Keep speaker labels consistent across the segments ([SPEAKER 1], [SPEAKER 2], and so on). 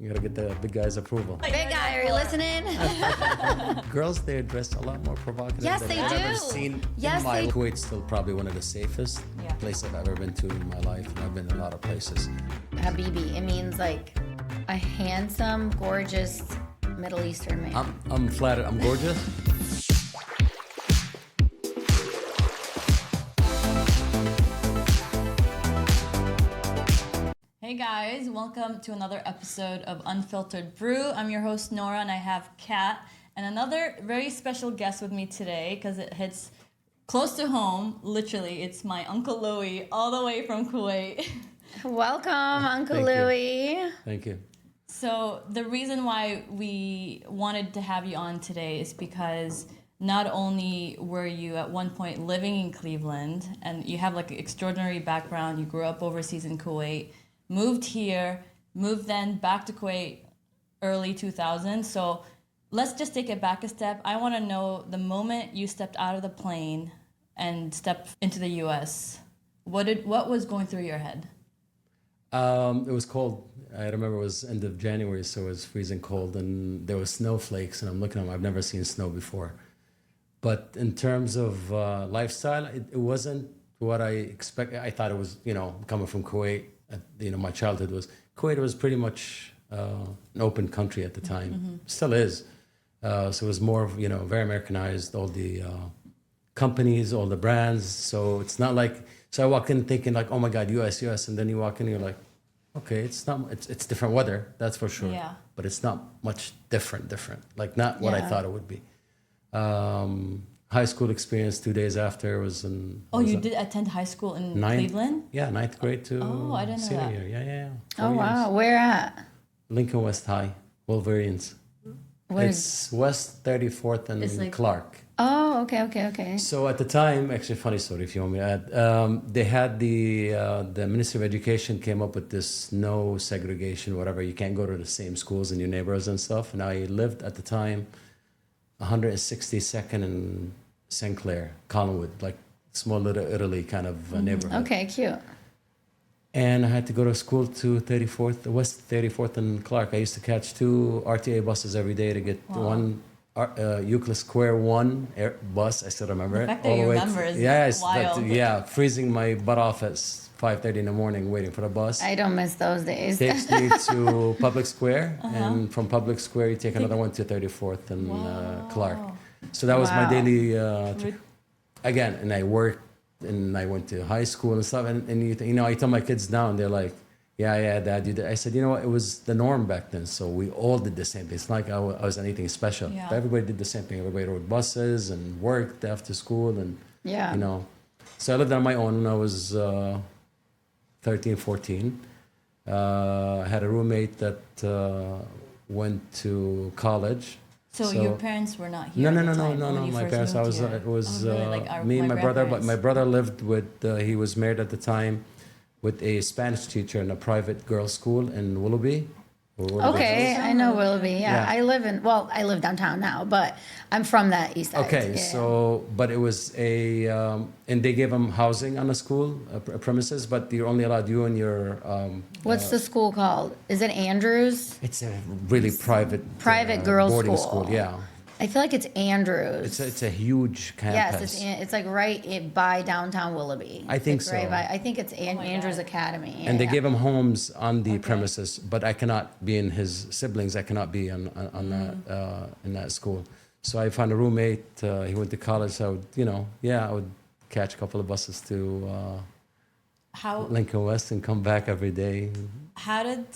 [SPEAKER 1] You gotta get the big guy's approval.
[SPEAKER 2] Big guy, are you listening?
[SPEAKER 1] Girls, they're dressed a lot more provocative
[SPEAKER 2] Yes,
[SPEAKER 1] than
[SPEAKER 2] they
[SPEAKER 1] I've
[SPEAKER 2] do.
[SPEAKER 1] ever seen
[SPEAKER 2] Yes,
[SPEAKER 1] in my
[SPEAKER 2] they
[SPEAKER 1] life. Kuwait's still probably one of the safest places I've ever been to in my life. And I've been in a lot of places.
[SPEAKER 2] Habibi, it means like a handsome, gorgeous Middle Eastern man.
[SPEAKER 1] I'm flattered. I'm gorgeous.
[SPEAKER 3] Hey guys, welcome to another episode of Unfiltered Brew. I'm your host Nora and I have Kat and another very special guest with me today because it hits close to home. Literally, it's my Uncle Louie all the way from Kuwait.
[SPEAKER 2] Welcome, Uncle
[SPEAKER 1] Thank you.
[SPEAKER 2] Louie.
[SPEAKER 1] Thank you.
[SPEAKER 3] So the reason why we wanted to have you on today is because not only were you at one point living in Cleveland and you have like an extraordinary background, you grew up overseas in Kuwait, moved here, moved then back to Kuwait early 2000s. So let's just take it back a step. I want to know the moment you stepped out of the plane and stepped into the U.S., what was going through your head?
[SPEAKER 1] It was cold. I remember it was end of January, so it was freezing cold, and there was snowflakes. And I'm looking at them. I've never seen snow before. But in terms of lifestyle, it wasn't what I expected. I thought it was, coming from Kuwait. My childhood was Kuwait was pretty much an open country at the time. Still is. So it was more of, very Americanized. All the companies, all the brands. So it's not like. So I walked in thinking like, oh my God, US, and then you walk in and you're like, okay, it's different weather, that's for sure.
[SPEAKER 3] Yeah.
[SPEAKER 1] But it's not much different. Like not what I thought it would be. High school experience 2 days after was in.
[SPEAKER 3] Oh, you did attend high school in Cleveland?
[SPEAKER 1] Yeah, ninth grade to
[SPEAKER 3] I didn't know
[SPEAKER 1] senior
[SPEAKER 3] that.
[SPEAKER 1] year. Yeah.
[SPEAKER 2] Oh, wow. Where at?
[SPEAKER 1] Lincoln West High, Wolverines. It's West 34th and
[SPEAKER 3] It's like-
[SPEAKER 1] Clark.
[SPEAKER 2] Oh, okay.
[SPEAKER 1] So at the time, actually, funny story if you want me to add, they had the Ministry of Education came up with this no segregation, whatever. You can't go to the same schools in your neighborhoods and stuff. And I lived at the time 162nd and St. Clair, Collinwood, like small little Italy kind of neighborhood.
[SPEAKER 2] Okay, cute.
[SPEAKER 1] And I had to go to school to West 34th and Clark. I used to catch 2 RTA buses every day to get one Euclid Square 1 bus. I still remember
[SPEAKER 3] The
[SPEAKER 1] it.
[SPEAKER 3] fact that you remember is wild.
[SPEAKER 1] Freezing my butt off at 5:30 in the morning waiting for the bus.
[SPEAKER 2] I don't miss those days.
[SPEAKER 1] Takes me to Public Square, and from Public Square you take another one to 34th and Clark. So that was my
[SPEAKER 2] Wow.
[SPEAKER 1] daily trip. Again, and I worked and I went to high school and stuff. And I tell my kids now, and they're like, "Yeah, Dad, you did." I said, "You know what? It was the norm back then. So we all did the same thing. It's not like I was anything special.
[SPEAKER 3] Yeah.
[SPEAKER 1] But everybody did the same thing. Everybody rode buses and worked after school, and
[SPEAKER 2] Yeah.
[SPEAKER 1] So I lived on my own when I was 13, 14. I had a roommate that went to college.
[SPEAKER 3] So your parents were not here?
[SPEAKER 1] No.
[SPEAKER 3] at the time when you
[SPEAKER 1] My
[SPEAKER 3] first
[SPEAKER 1] parents.
[SPEAKER 3] moved here?
[SPEAKER 1] It was
[SPEAKER 3] Oh, really? Like
[SPEAKER 1] me and my brother. But
[SPEAKER 3] grandparents.
[SPEAKER 1] my brother lived with. He was married at the time, with a Spanish teacher in a private girls' school in Willoughby.
[SPEAKER 2] Okay, I know Willoughby. Yeah,
[SPEAKER 1] Yeah.
[SPEAKER 2] I live downtown now, but I'm from that east side.
[SPEAKER 1] Okay,
[SPEAKER 2] Yeah.
[SPEAKER 1] but it was and they gave them housing on the school premises, but you're only allowed you and your.
[SPEAKER 2] What's the school called? Is it Andrews?
[SPEAKER 1] It's a really private.
[SPEAKER 2] Girls'
[SPEAKER 1] boarding
[SPEAKER 2] school.
[SPEAKER 1] Yeah,
[SPEAKER 2] I feel like it's Andrews.
[SPEAKER 1] it's a huge campus.
[SPEAKER 2] Yes, it's like by downtown Willoughby.
[SPEAKER 1] I think
[SPEAKER 2] It's right
[SPEAKER 1] so.
[SPEAKER 2] I think it's Andrews Academy.
[SPEAKER 1] And they
[SPEAKER 2] Yeah.
[SPEAKER 1] gave him homes on the premises, but I cannot be in his siblings. I cannot be on that in that school. So I found a roommate. He went to college. So I would, I would catch a couple of buses to Lincoln West and come back every day.
[SPEAKER 3] How did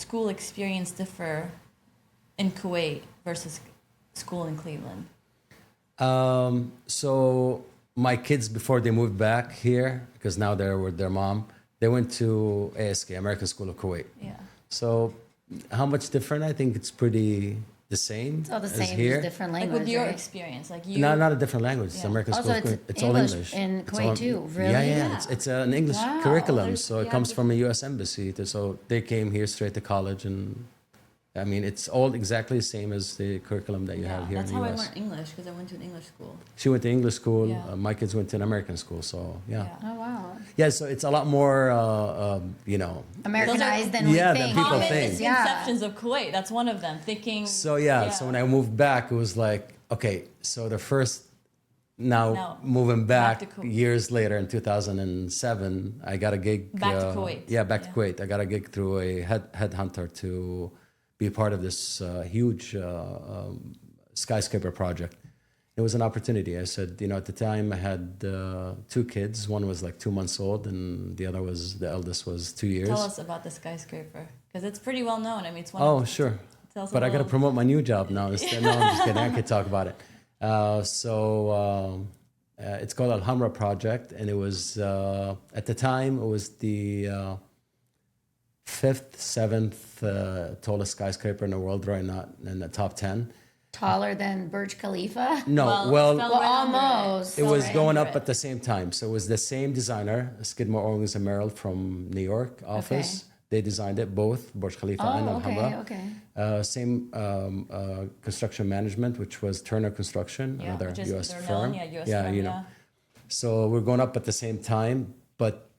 [SPEAKER 3] school experience differ in Kuwait versus school in Cleveland?
[SPEAKER 1] So my kids, before they moved back here, because now they're with their mom, they went to ASK, American School of Kuwait.
[SPEAKER 3] Yeah.
[SPEAKER 1] So how much different? I think it's pretty the same.
[SPEAKER 2] It's all the
[SPEAKER 1] as
[SPEAKER 2] same,
[SPEAKER 1] here.
[SPEAKER 2] just different
[SPEAKER 3] Like
[SPEAKER 2] language.
[SPEAKER 3] with your
[SPEAKER 2] right?
[SPEAKER 3] experience, like you.
[SPEAKER 1] No, not a different language. It's
[SPEAKER 3] Yeah.
[SPEAKER 1] American
[SPEAKER 2] Also,
[SPEAKER 1] School of
[SPEAKER 2] it's
[SPEAKER 1] Kuwait. It's all
[SPEAKER 2] English
[SPEAKER 1] English.
[SPEAKER 2] in
[SPEAKER 1] It's
[SPEAKER 2] Kuwait
[SPEAKER 1] all-
[SPEAKER 2] too, really?
[SPEAKER 1] Yeah.
[SPEAKER 3] Yeah.
[SPEAKER 1] It's an English
[SPEAKER 2] Wow.
[SPEAKER 1] curriculum, so it
[SPEAKER 3] Yeah.
[SPEAKER 1] comes from a U.S. embassy. So they came here straight to college, and I mean, it's all exactly the same as the curriculum that you have here in
[SPEAKER 3] That's
[SPEAKER 1] the
[SPEAKER 3] how I
[SPEAKER 1] U.S.
[SPEAKER 3] learned English because I went to an English school.
[SPEAKER 1] She went to English school.
[SPEAKER 3] Yeah.
[SPEAKER 1] My kids went to an American school. So yeah.
[SPEAKER 2] Oh, wow.
[SPEAKER 1] Yeah, so it's a lot more,
[SPEAKER 2] Americanized than we
[SPEAKER 1] Yeah,
[SPEAKER 2] think.
[SPEAKER 1] than people
[SPEAKER 3] Common
[SPEAKER 1] think.
[SPEAKER 3] misconceptions of Kuwait. That's one of them. Thinking.
[SPEAKER 1] So so when I moved back, it was like, okay, so the first, now moving
[SPEAKER 3] back
[SPEAKER 1] back
[SPEAKER 3] to Kuwait.
[SPEAKER 1] years later in 2007, I got a gig.
[SPEAKER 3] Back to Kuwait.
[SPEAKER 1] Yeah, back to Kuwait. I got a gig through a headhunter to be part of this huge skyscraper project. It was an opportunity. I said, at the time I had 2 kids. One was like 2 months old, and the eldest was 2 years.
[SPEAKER 3] Tell us about the skyscraper because it's pretty well known. I mean, it's one.
[SPEAKER 1] Oh, sure. But I got to promote my new job now. No, I'm just kidding. I could talk about it. It's called Al Hamra Project, and it was at the time it was the 5th, 7th tallest skyscraper in the world, right? Not in the top 10.
[SPEAKER 2] Taller than Burj Khalifa?
[SPEAKER 1] No,
[SPEAKER 2] Well, almost.
[SPEAKER 1] it was going up at the same time. So it was the same designer, Skidmore, Owings and Merrill from New York office.
[SPEAKER 2] Okay.
[SPEAKER 1] They designed it, both Burj Khalifa and Al Hamra.
[SPEAKER 2] Okay.
[SPEAKER 1] Same construction management, which was Turner Construction, another U.S. firm. So we're going up at the same time, but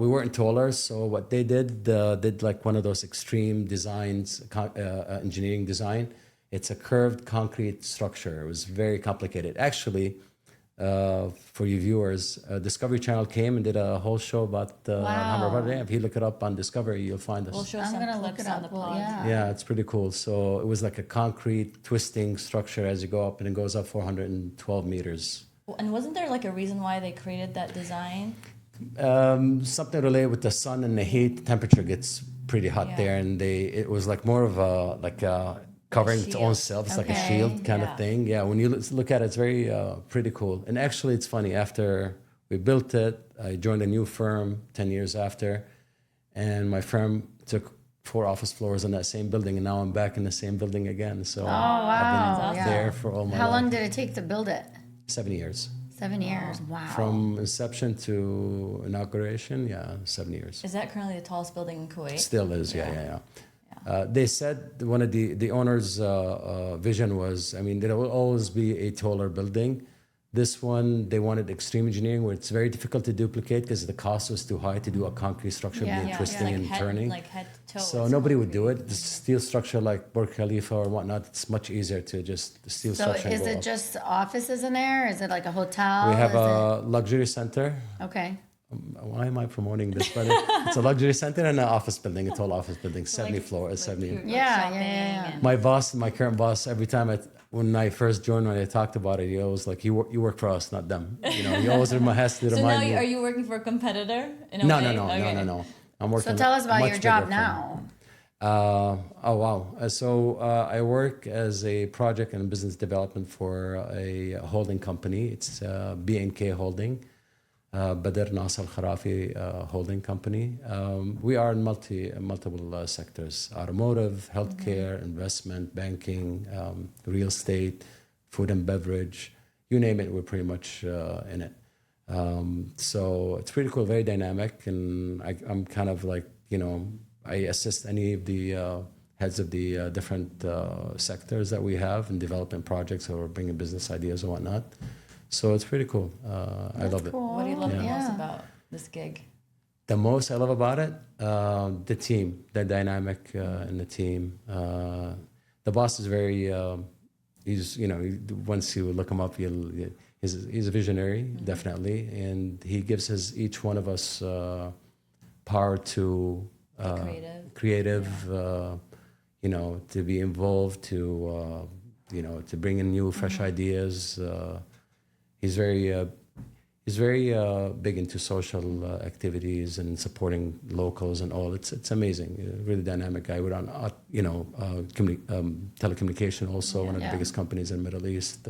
[SPEAKER 1] we weren't taller. So what they did like one of those extreme designs, engineering design. It's a curved concrete structure. It was very complicated. Actually, for you viewers, Discovery Channel came and did a whole show about Hamra Project. If you look it up on Discovery, you'll find us.
[SPEAKER 3] We'll show
[SPEAKER 2] I'm
[SPEAKER 3] some
[SPEAKER 2] going to look
[SPEAKER 3] clips
[SPEAKER 2] it
[SPEAKER 3] on the
[SPEAKER 2] up.
[SPEAKER 3] pod.
[SPEAKER 2] Yeah.
[SPEAKER 1] It's pretty cool. So it was like a concrete twisting structure as you go up, and it goes up 412 meters.
[SPEAKER 3] And wasn't there like a reason why they created that design?
[SPEAKER 1] Something related with the sun and the heat. The temperature gets pretty hot there, and it was like more of a covering its own self. It's like a shield kind of thing. Yeah, when you look at it, it's very pretty cool. And actually, it's funny. After we built it, I joined a new firm 10 years after, and my firm took 4 office floors in that same building, and now I'm back in the same building again. So I've been there for all my life.
[SPEAKER 2] How long did it take to build it?
[SPEAKER 1] 7 years.
[SPEAKER 2] 7 years. Wow.
[SPEAKER 1] From inception to inauguration, 7 years.
[SPEAKER 3] Is that currently the tallest building in Kuwait?
[SPEAKER 1] Still is, yeah. They said one of the owner's vision was, there will always be a taller building. This one, they wanted extreme engineering where it's very difficult to duplicate because the cost was too high to do a concrete structure, twisting and turning.
[SPEAKER 3] Like head to toe.
[SPEAKER 1] So nobody would do it. The steel structure like Burj Khalifa or whatnot, it's much easier to just the steel structure.
[SPEAKER 2] So is it just offices in there? Is it like a hotel?
[SPEAKER 1] We have a luxury center.
[SPEAKER 2] Okay.
[SPEAKER 1] Why am I promoting this? But it's a luxury center and an office building, a tall office building, 70 floors, 70.
[SPEAKER 2] Yeah.
[SPEAKER 1] My current boss, every time when I first joined, when I talked about it, he always like, you work for us, not them. He always has to remind me.
[SPEAKER 3] So now are you working for a competitor?
[SPEAKER 1] No. I'm working.
[SPEAKER 2] So tell us about your job now.
[SPEAKER 1] Oh, wow. So I work as a project and business development for a holding company. It's B&K Holding. Badr Nasser Kharafi holding company. We are in multiple sectors: automotive, healthcare, investment, banking, real estate, food and beverage. You name it, we're pretty much in it. So it's pretty cool, very dynamic, and I'm kind of like, I assist any of the heads of the different sectors that we have in developing projects or bringing business ideas or whatnot. So it's pretty cool. I love it.
[SPEAKER 3] What do you love the most about this gig?
[SPEAKER 1] The most I love about it, the team, the dynamic in the team. The boss is very, once you look him up, he's a visionary, definitely. And he gives each one of us power to creative, to be involved, to bring in new, fresh ideas. He's very big into social activities and supporting locals and all. It's amazing. Really dynamic guy. We're on telecommunication also, one of the biggest companies in the Middle East.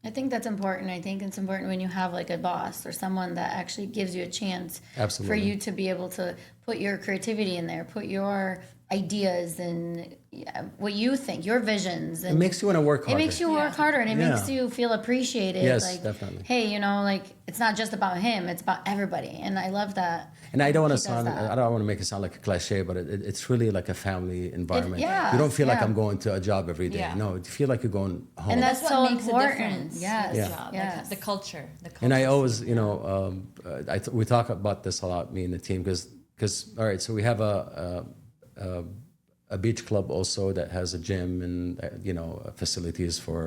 [SPEAKER 2] I think that's important. I think it's important when you have like a boss or someone that actually gives you a chance for you to be able to put your creativity in there, put your ideas and what you think, your visions. And
[SPEAKER 1] It makes you want to work harder.
[SPEAKER 2] it makes you work harder, and it
[SPEAKER 1] Yeah.
[SPEAKER 2] makes you feel appreciated.
[SPEAKER 1] Yes,
[SPEAKER 2] like,
[SPEAKER 1] definitely.
[SPEAKER 2] hey, like it's not just about him; it's about everybody. And I love that.
[SPEAKER 1] And I don't want to
[SPEAKER 2] He does
[SPEAKER 1] sound,
[SPEAKER 2] that.
[SPEAKER 1] I don't want to make it sound like a cliche, but it's really like a family environment.
[SPEAKER 2] yeah,
[SPEAKER 1] You don't feel like
[SPEAKER 2] yeah.
[SPEAKER 1] I'm going to a job every day.
[SPEAKER 3] Yeah.
[SPEAKER 1] No, you feel like you're going home.
[SPEAKER 2] And
[SPEAKER 3] That's
[SPEAKER 2] That's
[SPEAKER 3] what
[SPEAKER 2] so
[SPEAKER 3] makes
[SPEAKER 2] important.
[SPEAKER 3] a difference.
[SPEAKER 2] Yes,
[SPEAKER 3] with the
[SPEAKER 2] Yeah.
[SPEAKER 3] job,
[SPEAKER 2] yes.
[SPEAKER 3] like the culture.
[SPEAKER 1] And I always, we talk about this a lot, me and the team, because all right, so we have a beach club also that has a gym and facilities for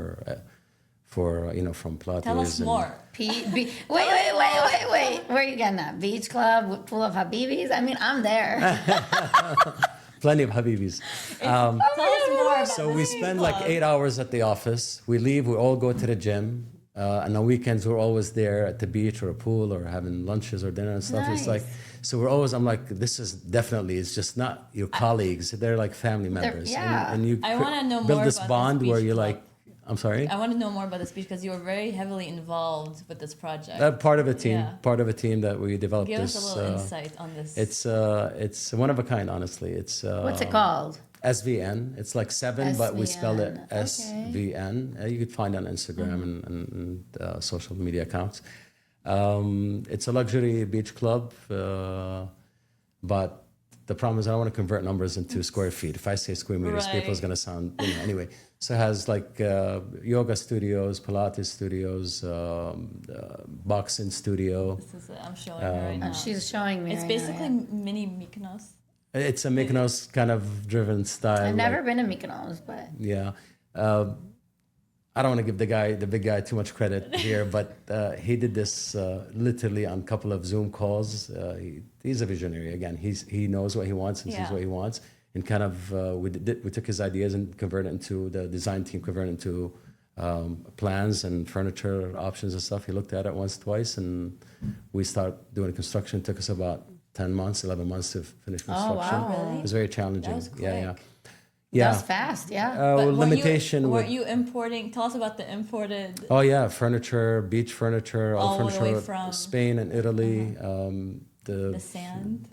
[SPEAKER 1] from Pilates.
[SPEAKER 3] Tell us
[SPEAKER 1] and-
[SPEAKER 3] more.
[SPEAKER 2] Wait. Where are you getting that? Beach club full of Habibis? I mean, I'm there.
[SPEAKER 1] Plenty of Habibis.
[SPEAKER 3] Tell us more about
[SPEAKER 1] So
[SPEAKER 3] the
[SPEAKER 1] we
[SPEAKER 3] ski
[SPEAKER 1] spend
[SPEAKER 3] club.
[SPEAKER 1] like 8 hours at the office. We leave, we all go to the gym. And on weekends, we're always there at the beach or a pool or having lunches or dinner and stuff. It's like,
[SPEAKER 2] Nice.
[SPEAKER 1] so I'm like, this is definitely, it's just not your colleagues. They're like family members.
[SPEAKER 2] yeah.
[SPEAKER 1] And you
[SPEAKER 3] I wanna know
[SPEAKER 1] build
[SPEAKER 3] more
[SPEAKER 1] this
[SPEAKER 3] about
[SPEAKER 1] bond
[SPEAKER 3] this
[SPEAKER 1] where
[SPEAKER 3] beach
[SPEAKER 1] you're
[SPEAKER 3] club.
[SPEAKER 1] like, I'm sorry?
[SPEAKER 3] I want to know more about this beach because you were very heavily involved with this project.
[SPEAKER 1] Part of a team,
[SPEAKER 3] Yeah.
[SPEAKER 1] part of a team that we developed
[SPEAKER 3] Give
[SPEAKER 1] this.
[SPEAKER 3] us a little insight on this.
[SPEAKER 1] It's one of a kind, honestly. It's
[SPEAKER 2] What's it called?
[SPEAKER 1] SVN. It's like 7, but we spelled it
[SPEAKER 2] SVN. Okay.
[SPEAKER 1] SVN. You could find it on Instagram and social media accounts. It's a luxury beach club, but the problem is I don't want to convert numbers into square feet. If I say square meters,
[SPEAKER 3] Right.
[SPEAKER 1] people's going to sound, anyway. So it has like yoga studios, Pilates studios, boxing studio.
[SPEAKER 3] This is I'm showing her right now.
[SPEAKER 2] She's showing me.
[SPEAKER 3] It's
[SPEAKER 2] right
[SPEAKER 3] basically
[SPEAKER 2] now,
[SPEAKER 3] mini Mykonos.
[SPEAKER 1] It's a Mykonos kind of driven style.
[SPEAKER 2] yeah. I've never
[SPEAKER 1] like-
[SPEAKER 2] been to Mykonos, but
[SPEAKER 1] Yeah. I don't want to give the big guy too much credit here, but he did this literally on a couple of Zoom calls. He's a visionary. Again, he knows what he wants and sees
[SPEAKER 3] Yeah.
[SPEAKER 1] what he wants. And kind of we took his ideas and converted it into the design team, converted it into plans and furniture options and stuff. He looked at it once, twice, and we started doing construction. It took us about 10 months, 11 months to finish construction.
[SPEAKER 2] wow.
[SPEAKER 3] Really?
[SPEAKER 1] It was very challenging.
[SPEAKER 3] was
[SPEAKER 1] Yeah.
[SPEAKER 3] quick.
[SPEAKER 1] Yeah.
[SPEAKER 2] that was fast. Yeah.
[SPEAKER 3] But
[SPEAKER 1] Limitation.
[SPEAKER 3] Were
[SPEAKER 1] with-
[SPEAKER 3] you importing? Tell us about the imported.
[SPEAKER 1] Oh yeah, furniture, beach furniture, all
[SPEAKER 3] All the
[SPEAKER 1] furniture,
[SPEAKER 3] way from-
[SPEAKER 1] Spain and Italy.
[SPEAKER 3] The sand.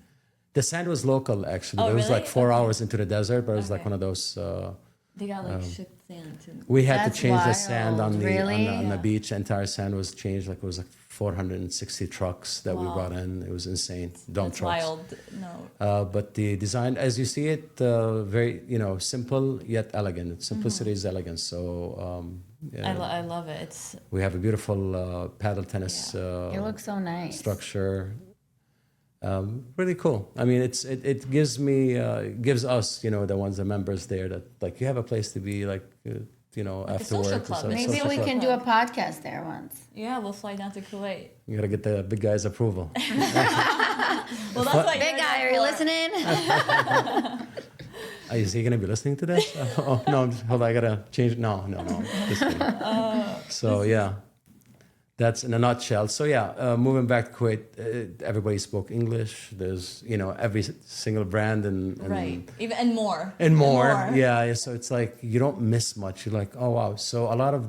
[SPEAKER 1] The sand was local actually.
[SPEAKER 3] Oh,
[SPEAKER 1] It was
[SPEAKER 3] really?
[SPEAKER 1] like 4
[SPEAKER 3] Okay.
[SPEAKER 1] hours into the desert, but it was like
[SPEAKER 3] Okay.
[SPEAKER 1] one of those.
[SPEAKER 3] They got like shipped sand too.
[SPEAKER 1] We had
[SPEAKER 2] That's
[SPEAKER 1] to change the sand on
[SPEAKER 2] wild.
[SPEAKER 1] the
[SPEAKER 2] Really?
[SPEAKER 1] on the
[SPEAKER 3] Yeah.
[SPEAKER 1] beach. The entire sand was changed. Like it was like 460 trucks that we
[SPEAKER 3] Wow.
[SPEAKER 1] brought in. It was insane. Dump
[SPEAKER 3] That's
[SPEAKER 1] trucks.
[SPEAKER 3] wild. No.
[SPEAKER 1] But the design, as you see it, very simple yet elegant. Simplicity is elegance. So yeah,
[SPEAKER 3] I love it. It's
[SPEAKER 1] we have a beautiful paddle tennis.
[SPEAKER 2] It looks so nice.
[SPEAKER 1] Structure. Really cool. I mean, it gives me gives us the members there that like you have a place to be like after
[SPEAKER 3] social
[SPEAKER 1] work. and
[SPEAKER 3] club.
[SPEAKER 1] stuff.
[SPEAKER 2] Maybe
[SPEAKER 1] Social
[SPEAKER 2] we
[SPEAKER 1] club.
[SPEAKER 2] can do a podcast there once.
[SPEAKER 3] yeah. We'll fly down to Kuwait.
[SPEAKER 1] You gotta get the big guy's approval.
[SPEAKER 3] Well, that's what
[SPEAKER 2] Big guy, are you listening?
[SPEAKER 1] Is he gonna be listening to this? Oh no! Hold on, I gotta change. No. Just kidding. So yeah, that's in a nutshell. So yeah, moving back to Kuwait, everybody spoke English. There's every single brand and
[SPEAKER 3] Right. Even and more.
[SPEAKER 1] and more. Yeah. So it's like you don't miss much. You're like, oh wow. So a lot of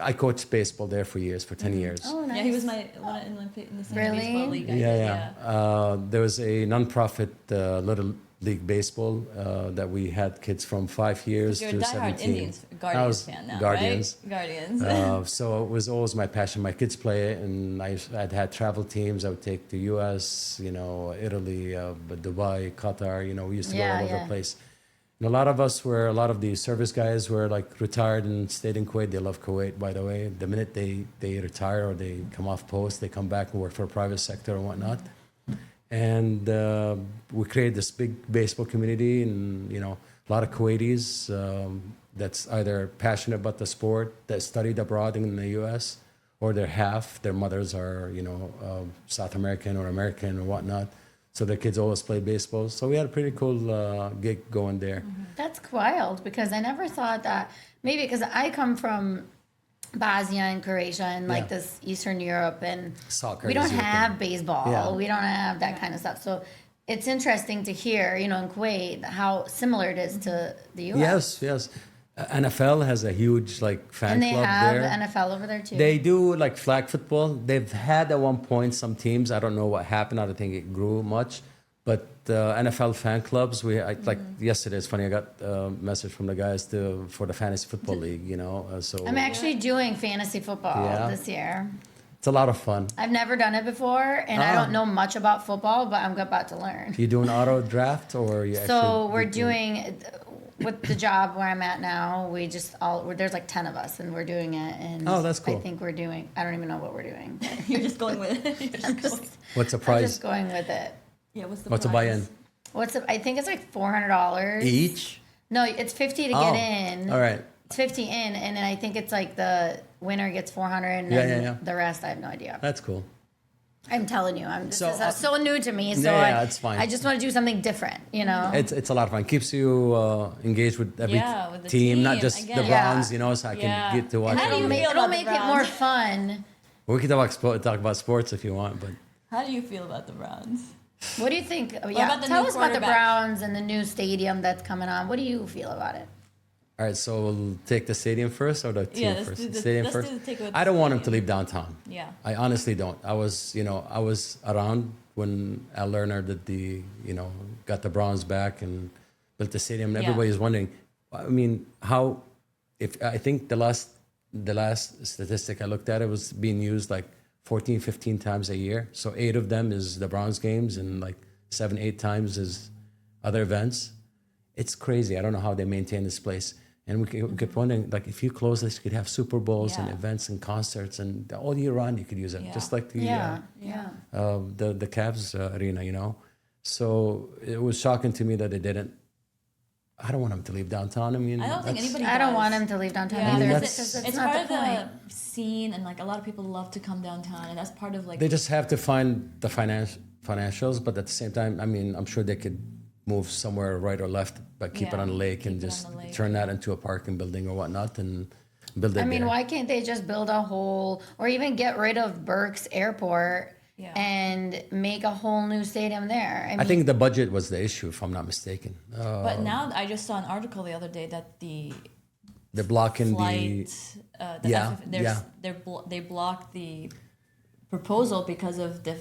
[SPEAKER 1] I coached baseball there for years, for 10 years.
[SPEAKER 2] Oh, nice.
[SPEAKER 3] Yeah, he was my one in the same
[SPEAKER 2] Really?
[SPEAKER 3] baseball league. I
[SPEAKER 1] Yeah.
[SPEAKER 3] did,
[SPEAKER 1] There was a nonprofit little league baseball that we had kids from 5 years
[SPEAKER 3] You're a
[SPEAKER 1] to
[SPEAKER 3] diehard
[SPEAKER 1] 17.
[SPEAKER 3] Indians,
[SPEAKER 1] I
[SPEAKER 3] Guardians
[SPEAKER 1] was
[SPEAKER 3] fan now,
[SPEAKER 1] Guardians.
[SPEAKER 3] right? Guardians.
[SPEAKER 1] So it was always my passion. My kids play it, and I'd had travel teams. I would take the U.S., Italy, Dubai, Qatar. We used to go all over the place. And a lot of the service guys were like retired and stayed in Kuwait. They love Kuwait, by the way. The minute they retire or they come off post, they come back and work for a private sector and whatnot. And we created this big baseball community, and a lot of Kuwaitis that's either passionate about the sport, that studied abroad in the U.S., or they're half. Their mothers are South American or American or whatnot. So the kids always play baseball. So we had a pretty cool gig going there.
[SPEAKER 2] That's wild because I never thought that. Maybe because I come from Bosnia and Croatia and like
[SPEAKER 1] Yeah.
[SPEAKER 2] this Eastern Europe, and
[SPEAKER 1] Soccer
[SPEAKER 2] we don't
[SPEAKER 1] is European.
[SPEAKER 2] have baseball.
[SPEAKER 1] Yeah.
[SPEAKER 2] We don't have that kind of stuff. So it's interesting to hear, in Kuwait, how similar it is to the U.S.
[SPEAKER 1] Yes. NFL has a huge fan
[SPEAKER 2] And they
[SPEAKER 1] club
[SPEAKER 2] have
[SPEAKER 1] there.
[SPEAKER 2] the NFL over there too.
[SPEAKER 1] They do flag football. They've had at one point some teams. I don't know what happened. I don't think it grew much. But NFL fan clubs, like yesterday. It's funny. I got a message from the guys for the fantasy football league. So
[SPEAKER 2] I'm actually doing fantasy football
[SPEAKER 1] Yeah.
[SPEAKER 2] this year.
[SPEAKER 1] it's a lot of fun.
[SPEAKER 2] I've never done it before, and I don't know much about football, but I'm about to learn.
[SPEAKER 1] You do an auto draft or you
[SPEAKER 2] So
[SPEAKER 1] actually
[SPEAKER 2] we're doing with the job where I'm at now. There's like 10 of us, and we're doing it. And
[SPEAKER 1] Oh, that's cool.
[SPEAKER 2] I think we're doing. I don't even know what we're doing.
[SPEAKER 3] You're just going with it. You're just going.
[SPEAKER 1] What's the
[SPEAKER 2] I'm
[SPEAKER 1] price?
[SPEAKER 2] just going with it.
[SPEAKER 3] Yeah, what's the
[SPEAKER 1] What's a
[SPEAKER 3] price?
[SPEAKER 1] buy-in?
[SPEAKER 2] I think it's like $400
[SPEAKER 1] Each?
[SPEAKER 2] No, it's 50 to
[SPEAKER 1] Oh,
[SPEAKER 2] get in.
[SPEAKER 1] all right.
[SPEAKER 2] It's 50 in, and then I think it's like the winner gets 400, and
[SPEAKER 1] Yeah,
[SPEAKER 2] then
[SPEAKER 1] yeah.
[SPEAKER 2] the rest I have no idea.
[SPEAKER 1] That's cool.
[SPEAKER 2] I'm telling you, this
[SPEAKER 1] So,
[SPEAKER 2] is so new to me. So
[SPEAKER 1] yeah, it's fine.
[SPEAKER 2] I just want to do something different,
[SPEAKER 1] It's a lot of fun. Keeps you engaged with every
[SPEAKER 3] with the
[SPEAKER 1] team, not
[SPEAKER 3] team,
[SPEAKER 1] just
[SPEAKER 3] again.
[SPEAKER 1] the Browns,
[SPEAKER 2] Yeah.
[SPEAKER 1] so I
[SPEAKER 3] Yeah.
[SPEAKER 1] can get to watch.
[SPEAKER 3] And how do you
[SPEAKER 1] them.
[SPEAKER 3] feel
[SPEAKER 2] It'll
[SPEAKER 3] about the
[SPEAKER 2] make it more
[SPEAKER 3] Browns?
[SPEAKER 2] fun.
[SPEAKER 1] We can talk about sports if you want, but
[SPEAKER 3] How do you feel about the Browns?
[SPEAKER 2] What do you think?
[SPEAKER 3] about the
[SPEAKER 2] Tell
[SPEAKER 3] new
[SPEAKER 2] us about the
[SPEAKER 3] quarterback?
[SPEAKER 2] Browns and the new stadium that's coming on. What do you feel about it?
[SPEAKER 1] all right. So we'll take the stadium first or the team
[SPEAKER 3] Yeah, let's
[SPEAKER 1] first.
[SPEAKER 3] do the-
[SPEAKER 1] Stadium
[SPEAKER 3] let's
[SPEAKER 1] first.
[SPEAKER 3] do the take with
[SPEAKER 1] I
[SPEAKER 3] the
[SPEAKER 1] don't want him to
[SPEAKER 3] stadium.
[SPEAKER 1] leave downtown.
[SPEAKER 3] Yeah.
[SPEAKER 1] I honestly don't. I was around when Al Lerner did got the Browns back and built the stadium. And
[SPEAKER 3] Yeah.
[SPEAKER 1] everybody's wondering, I mean, how? If I think the last statistic I looked at, it was being used like 14, 15 times a year. So 8 of them is the Browns games, and like 7, 8 times is other events. It's crazy. I don't know how they maintain this place. And we kept wondering, like, if you close this, you could have Super Bowls and
[SPEAKER 3] Yeah.
[SPEAKER 1] events and concerts, and all year round you could use it,
[SPEAKER 3] Yeah.
[SPEAKER 1] just like the
[SPEAKER 2] Yeah.
[SPEAKER 1] the Cavs arena. So it was shocking to me that they didn't. I don't want them to leave downtown. I mean,
[SPEAKER 3] I don't think
[SPEAKER 1] that's-
[SPEAKER 3] anybody
[SPEAKER 2] I don't
[SPEAKER 3] does.
[SPEAKER 2] want him to leave downtown
[SPEAKER 3] Yeah,
[SPEAKER 2] either.
[SPEAKER 1] that's-
[SPEAKER 2] because
[SPEAKER 3] it's
[SPEAKER 2] not
[SPEAKER 3] part
[SPEAKER 2] the
[SPEAKER 3] of
[SPEAKER 2] point.
[SPEAKER 3] the scene, and like a lot of people love to come downtown, and that's part of like.
[SPEAKER 1] They just have to find the financials, but at the same time, I mean, I'm sure they could move somewhere right or left, but keep it
[SPEAKER 3] Yeah,
[SPEAKER 1] on the lake and
[SPEAKER 3] keep it
[SPEAKER 1] just
[SPEAKER 3] on the lake.
[SPEAKER 1] turn that into a parking building or whatnot and build it
[SPEAKER 2] I mean,
[SPEAKER 1] there.
[SPEAKER 2] why can't they just build a whole, or even get rid of Burke's Airport
[SPEAKER 3] Yeah.
[SPEAKER 2] and make a whole new stadium there? I mean,
[SPEAKER 1] I think the budget was the issue, if I'm not mistaken.
[SPEAKER 3] But now I just saw an article the other day that the
[SPEAKER 1] They're blocking
[SPEAKER 3] flight, the
[SPEAKER 1] Yeah,
[SPEAKER 3] they blocked the proposal because of the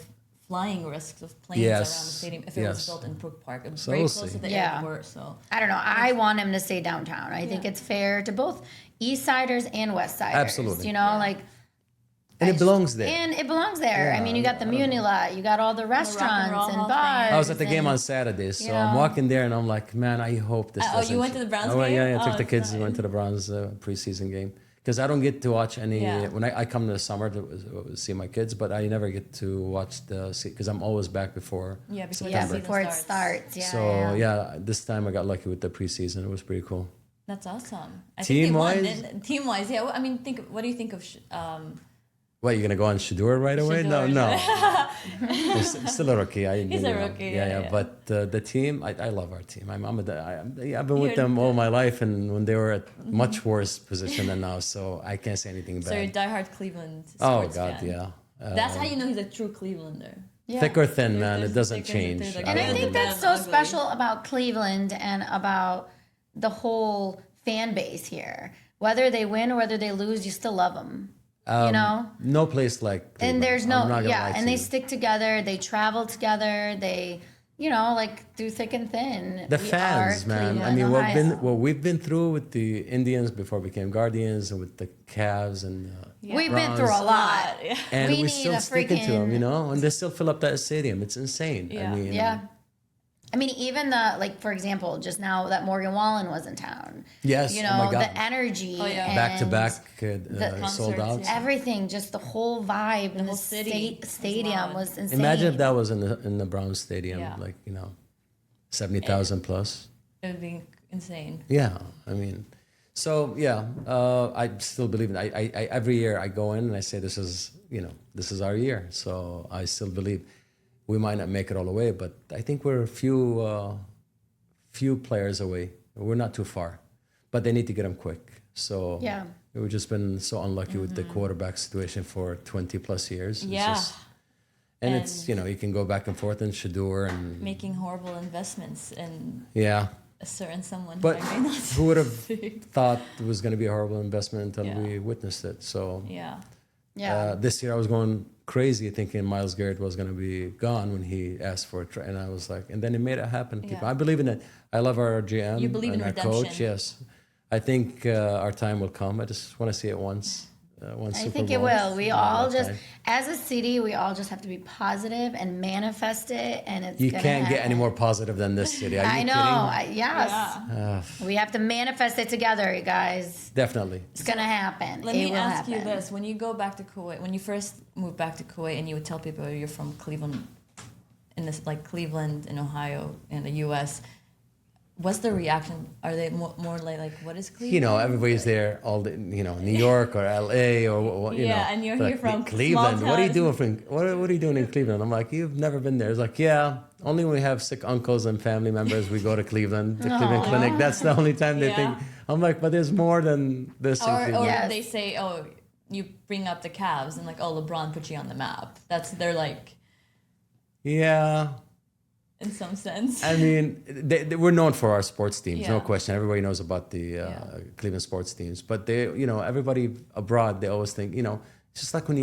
[SPEAKER 3] flying risks of planes
[SPEAKER 1] Yes,
[SPEAKER 3] around the stadium if it was
[SPEAKER 1] yes.
[SPEAKER 3] built in Brook Park. It was
[SPEAKER 1] So
[SPEAKER 3] very
[SPEAKER 1] we'll
[SPEAKER 3] close
[SPEAKER 1] see.
[SPEAKER 3] to the
[SPEAKER 2] Yeah.
[SPEAKER 3] airport, so
[SPEAKER 2] I don't know. I want him to stay downtown. I think
[SPEAKER 3] Yeah.
[SPEAKER 2] it's fair to both East Siders and West Siders.
[SPEAKER 1] Absolutely.
[SPEAKER 2] Like.
[SPEAKER 1] And
[SPEAKER 2] I
[SPEAKER 1] it belongs there.
[SPEAKER 2] And it belongs there. I
[SPEAKER 1] Yeah,
[SPEAKER 2] mean, you got the
[SPEAKER 1] I don't
[SPEAKER 2] Muni
[SPEAKER 1] know.
[SPEAKER 2] lot, you got all the restaurants
[SPEAKER 3] Roll
[SPEAKER 2] and
[SPEAKER 3] Hall
[SPEAKER 2] bars.
[SPEAKER 3] thing.
[SPEAKER 1] I was at the game
[SPEAKER 2] and-
[SPEAKER 1] on Saturday, so
[SPEAKER 2] you
[SPEAKER 1] I'm
[SPEAKER 2] know.
[SPEAKER 1] walking there and I'm like, man, I hope this
[SPEAKER 3] Oh, you
[SPEAKER 1] doesn't.
[SPEAKER 3] went to the Browns
[SPEAKER 1] Oh,
[SPEAKER 3] game?
[SPEAKER 1] yeah, I
[SPEAKER 3] Oh,
[SPEAKER 1] took the
[SPEAKER 3] that's
[SPEAKER 1] kids and
[SPEAKER 3] nice.
[SPEAKER 1] went to the Browns preseason game. Because I don't get to watch any,
[SPEAKER 3] Yeah.
[SPEAKER 1] when I come to the summer to see my kids, but I never get to watch because I'm always back before
[SPEAKER 3] Yeah, before
[SPEAKER 2] Yeah,
[SPEAKER 3] the season
[SPEAKER 2] before it
[SPEAKER 3] starts.
[SPEAKER 2] starts. Yeah.
[SPEAKER 1] So, yeah, this time I got lucky with the preseason. It was pretty cool.
[SPEAKER 3] That's awesome. I
[SPEAKER 1] Team-wise?
[SPEAKER 3] think they won. Team-wise, yeah. Well, I mean, what do you think of?
[SPEAKER 1] What, you going to go on Shadur right away? No,
[SPEAKER 3] Shedeur.
[SPEAKER 1] no. He's still a rookie.
[SPEAKER 3] He's a rookie, yeah.
[SPEAKER 1] But the team, I love our team. I've been with
[SPEAKER 3] You're
[SPEAKER 1] them all
[SPEAKER 3] the-
[SPEAKER 1] my life, and when they were at much worse position than now, so I can't say anything
[SPEAKER 3] So you're a
[SPEAKER 1] bad.
[SPEAKER 3] diehard Cleveland
[SPEAKER 1] Oh
[SPEAKER 3] sports
[SPEAKER 1] God,
[SPEAKER 3] fan.
[SPEAKER 1] yeah.
[SPEAKER 3] That's how you know he's a true Clevelander.
[SPEAKER 2] Yeah.
[SPEAKER 1] Thick or thin, man,
[SPEAKER 3] There's
[SPEAKER 1] it doesn't
[SPEAKER 3] thick and
[SPEAKER 1] change.
[SPEAKER 3] thin,
[SPEAKER 2] And I
[SPEAKER 3] Yeah.
[SPEAKER 2] think
[SPEAKER 3] Yeah.
[SPEAKER 2] that's so
[SPEAKER 3] Ugly.
[SPEAKER 2] special about Cleveland and about the whole fan base here. Whether they win or whether they lose, you still love them.
[SPEAKER 1] No place like
[SPEAKER 2] And
[SPEAKER 1] Cleveland.
[SPEAKER 2] there's
[SPEAKER 1] I'm not
[SPEAKER 2] no,
[SPEAKER 1] gonna
[SPEAKER 2] yeah,
[SPEAKER 1] lie to
[SPEAKER 2] and they
[SPEAKER 1] you.
[SPEAKER 2] stick together. They travel together. They, like through thick and thin.
[SPEAKER 1] The
[SPEAKER 2] we
[SPEAKER 1] fans,
[SPEAKER 2] are
[SPEAKER 1] man. I
[SPEAKER 2] Cleveland,
[SPEAKER 1] mean,
[SPEAKER 2] Ohio.
[SPEAKER 1] what we've been through with the Indians before we became Guardians, and with the Cavs, and
[SPEAKER 2] We've been through a
[SPEAKER 1] Browns.
[SPEAKER 2] lot.
[SPEAKER 3] Yeah.
[SPEAKER 1] and
[SPEAKER 2] We
[SPEAKER 1] we're
[SPEAKER 2] need
[SPEAKER 1] still
[SPEAKER 2] a
[SPEAKER 1] sticking to them,
[SPEAKER 2] freaking-
[SPEAKER 1] and they still fill up that stadium. It's insane.
[SPEAKER 3] Yeah.
[SPEAKER 1] I mean,
[SPEAKER 2] Yeah. I mean, even for example, just now that Morgan Wallen was in town.
[SPEAKER 1] Yes, oh my God.
[SPEAKER 2] The energy.
[SPEAKER 3] Oh, yeah.
[SPEAKER 2] and
[SPEAKER 1] back to back sold
[SPEAKER 3] concerts,
[SPEAKER 1] out.
[SPEAKER 3] yeah.
[SPEAKER 2] everything, just the whole vibe in the
[SPEAKER 3] whole city was
[SPEAKER 2] stadium
[SPEAKER 3] loud.
[SPEAKER 2] was insane.
[SPEAKER 1] Imagine if that was in the Browns stadium,
[SPEAKER 3] Yeah.
[SPEAKER 1] 70,000 plus.
[SPEAKER 3] It would be insane.
[SPEAKER 1] Yeah, I mean, so yeah, I still believe in. I every year I go in and I say this is our year. So I still believe we might not make it all the way, but I think we're a few players away. We're not too far, but they need to get them quick. So
[SPEAKER 2] Yeah.
[SPEAKER 1] we've just been so unlucky with the quarterback situation for 20 plus years. It's
[SPEAKER 3] Yeah.
[SPEAKER 1] and it's you can go back and forth in Shadur and
[SPEAKER 3] Making horrible investments in
[SPEAKER 1] yeah.
[SPEAKER 3] a certain someone
[SPEAKER 1] But
[SPEAKER 3] who I may not
[SPEAKER 1] who would have
[SPEAKER 3] see.
[SPEAKER 1] thought it was going to be a horrible investment until
[SPEAKER 3] Yeah.
[SPEAKER 1] we witnessed it? So
[SPEAKER 3] Yeah.
[SPEAKER 2] Yeah.
[SPEAKER 1] this year I was going crazy thinking Miles Garrett was going to be gone when he asked for it. And I was like, and then he made it happen. People,
[SPEAKER 3] Yeah.
[SPEAKER 1] I believe in it. I love our GM
[SPEAKER 3] You believe in
[SPEAKER 1] and our
[SPEAKER 3] redemption.
[SPEAKER 1] coach. Yes. I think our time will come. I just want to see it once. One
[SPEAKER 2] I
[SPEAKER 1] Super
[SPEAKER 2] think it
[SPEAKER 1] Bowl
[SPEAKER 2] will. We
[SPEAKER 1] in my
[SPEAKER 2] all just,
[SPEAKER 1] lifetime.
[SPEAKER 2] as a city, we all just have to be positive and manifest it, and it's
[SPEAKER 1] You
[SPEAKER 2] gonna
[SPEAKER 1] can't get
[SPEAKER 2] happen.
[SPEAKER 1] any more positive than this city. Are you
[SPEAKER 2] I know. Yes.
[SPEAKER 3] Yeah.
[SPEAKER 2] We have to manifest it together, you guys.
[SPEAKER 1] Definitely.
[SPEAKER 2] It's gonna happen.
[SPEAKER 3] Let
[SPEAKER 2] It
[SPEAKER 3] me
[SPEAKER 2] will
[SPEAKER 3] ask
[SPEAKER 2] happen.
[SPEAKER 3] you this: when you go back to Kuwait, when you first moved back to Kuwait, and you would tell people you're from Cleveland, in this like Cleveland in Ohio in the U.S., what's the reaction? Are they more like what is Cleveland?
[SPEAKER 1] You know, everybody's there all the, you know, New York or LA or you know.
[SPEAKER 3] Yeah, and you're
[SPEAKER 1] like,
[SPEAKER 3] here from
[SPEAKER 1] Cleveland.
[SPEAKER 3] small
[SPEAKER 1] What are you
[SPEAKER 3] town.
[SPEAKER 1] doing from what are you doing in Cleveland? I'm like, you've never been there. It's like, yeah, only when we have sick uncles and family members we go to Cleveland, the Cleveland
[SPEAKER 2] Aw.
[SPEAKER 1] Clinic. That's the only time they
[SPEAKER 3] Yeah.
[SPEAKER 1] think. I'm like, but there's more than this in
[SPEAKER 3] Or
[SPEAKER 1] Cleveland.
[SPEAKER 2] Yes.
[SPEAKER 3] they say, oh, you bring up the Cavs and like, oh, LeBron put you on the map. They're like,
[SPEAKER 1] Yeah.
[SPEAKER 3] in some sense.
[SPEAKER 1] I mean, we're known for our sports teams, no
[SPEAKER 3] Yeah.
[SPEAKER 1] question. Everybody knows about the Cleveland sports teams, but they, you know, everybody abroad, they always think, you know, it's just like when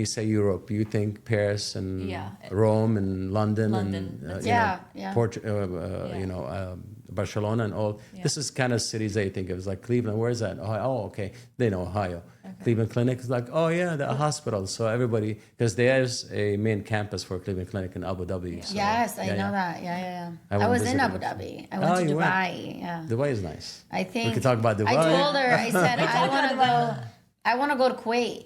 [SPEAKER 1] you say Europe, you think Paris and
[SPEAKER 3] Yeah.
[SPEAKER 1] Rome and London,
[SPEAKER 3] London,
[SPEAKER 1] and
[SPEAKER 3] that's
[SPEAKER 1] you know,
[SPEAKER 2] Yeah.
[SPEAKER 3] Yeah.
[SPEAKER 1] you know, Barcelona and all.
[SPEAKER 3] Yeah.
[SPEAKER 1] This is kind of cities they think of. It's like Cleveland. Where is that? Oh, okay. They know Ohio. Cleveland Clinic is like, oh yeah, the hospital. So everybody, because there's a main campus for Cleveland Clinic in Abu Dhabi. So,
[SPEAKER 2] Yes, I
[SPEAKER 1] yeah,
[SPEAKER 2] know
[SPEAKER 1] yeah.
[SPEAKER 2] that. Yeah.
[SPEAKER 1] I
[SPEAKER 2] I
[SPEAKER 1] went
[SPEAKER 2] was in
[SPEAKER 1] visiting
[SPEAKER 2] Abu
[SPEAKER 1] them.
[SPEAKER 2] Dhabi. I went
[SPEAKER 1] Oh,
[SPEAKER 2] to
[SPEAKER 1] you went?
[SPEAKER 2] Dubai. Yeah.
[SPEAKER 1] Dubai is nice.
[SPEAKER 2] I think
[SPEAKER 1] could talk about Dubai.
[SPEAKER 2] I told her. I said I want to go. I want to go to Kuwait.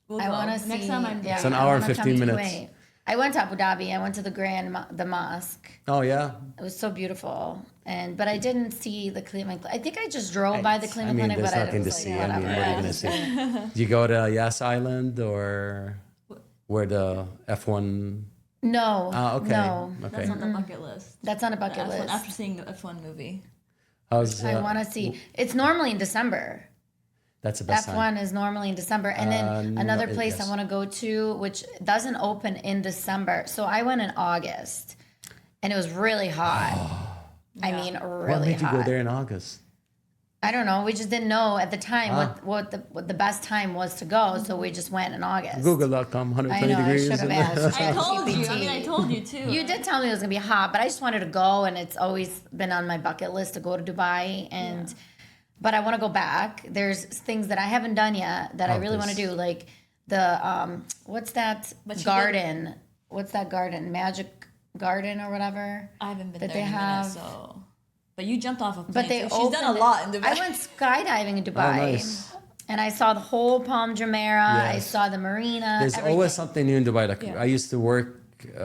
[SPEAKER 3] We'll
[SPEAKER 2] I
[SPEAKER 3] go.
[SPEAKER 2] want to see.
[SPEAKER 3] Next time I'm there.
[SPEAKER 2] yeah,
[SPEAKER 1] It's an
[SPEAKER 2] I
[SPEAKER 1] hour and
[SPEAKER 2] wanna come
[SPEAKER 1] 15
[SPEAKER 2] to
[SPEAKER 1] minutes.
[SPEAKER 2] Kuwait. I went to Abu Dhabi. I went to the mosque.
[SPEAKER 1] Oh yeah.
[SPEAKER 2] It was so beautiful, but I didn't see the Cleveland. I think I just drove by the Cleveland Clinic,
[SPEAKER 1] there's
[SPEAKER 2] but
[SPEAKER 1] nothing
[SPEAKER 2] I
[SPEAKER 1] to
[SPEAKER 2] was
[SPEAKER 1] see.
[SPEAKER 2] like,
[SPEAKER 1] I mean,
[SPEAKER 2] whatever.
[SPEAKER 1] what are you gonna see? Do you go to Yas Island or where the F1?
[SPEAKER 2] No.
[SPEAKER 1] Ah, okay.
[SPEAKER 2] No.
[SPEAKER 1] Okay.
[SPEAKER 3] That's on the bucket list.
[SPEAKER 2] That's on a bucket
[SPEAKER 3] The F1
[SPEAKER 2] list.
[SPEAKER 3] after seeing the F1 movie.
[SPEAKER 1] How's
[SPEAKER 2] I want to see. It's normally in December.
[SPEAKER 1] That's the best time.
[SPEAKER 2] F1 is normally in December. And then another
[SPEAKER 1] no,
[SPEAKER 2] place
[SPEAKER 1] yes.
[SPEAKER 2] I want to go to, which doesn't open in December. So I went in August and it was really hot. I mean,
[SPEAKER 1] What
[SPEAKER 2] really
[SPEAKER 1] made you
[SPEAKER 2] hot.
[SPEAKER 1] go there in August?
[SPEAKER 2] I don't know. We just didn't know at the time what the best time was to go. So we just went in August.
[SPEAKER 1] Google.com,
[SPEAKER 2] I
[SPEAKER 1] 120
[SPEAKER 2] know, I
[SPEAKER 1] degrees.
[SPEAKER 2] should have
[SPEAKER 1] and-
[SPEAKER 2] asked.
[SPEAKER 3] I told you. I
[SPEAKER 2] GPT.
[SPEAKER 3] mean, I told you too.
[SPEAKER 2] You did tell me it was going to be hot, but I just wanted to go. And it's always been on my bucket list to go to Dubai. But I want to go back. There's things that I haven't done yet that I really want to do. Like the, what's that
[SPEAKER 3] But you
[SPEAKER 2] garden? What's that garden? Magic Garden or whatever?
[SPEAKER 3] I haven't been
[SPEAKER 2] that
[SPEAKER 3] there
[SPEAKER 2] they
[SPEAKER 3] in a
[SPEAKER 2] have.
[SPEAKER 3] minute, so. But you jumped off a plane.
[SPEAKER 2] But they
[SPEAKER 3] so she's done a
[SPEAKER 2] opened it.
[SPEAKER 3] lot in Dubai.
[SPEAKER 2] I went skydiving in Dubai.
[SPEAKER 1] nice.
[SPEAKER 2] And I saw the whole Palm Jumeirah. I
[SPEAKER 1] Yes.
[SPEAKER 2] saw the marina.
[SPEAKER 1] There's
[SPEAKER 2] everything.
[SPEAKER 1] always something new in Dubai. Like
[SPEAKER 3] Yeah.
[SPEAKER 1] I used to work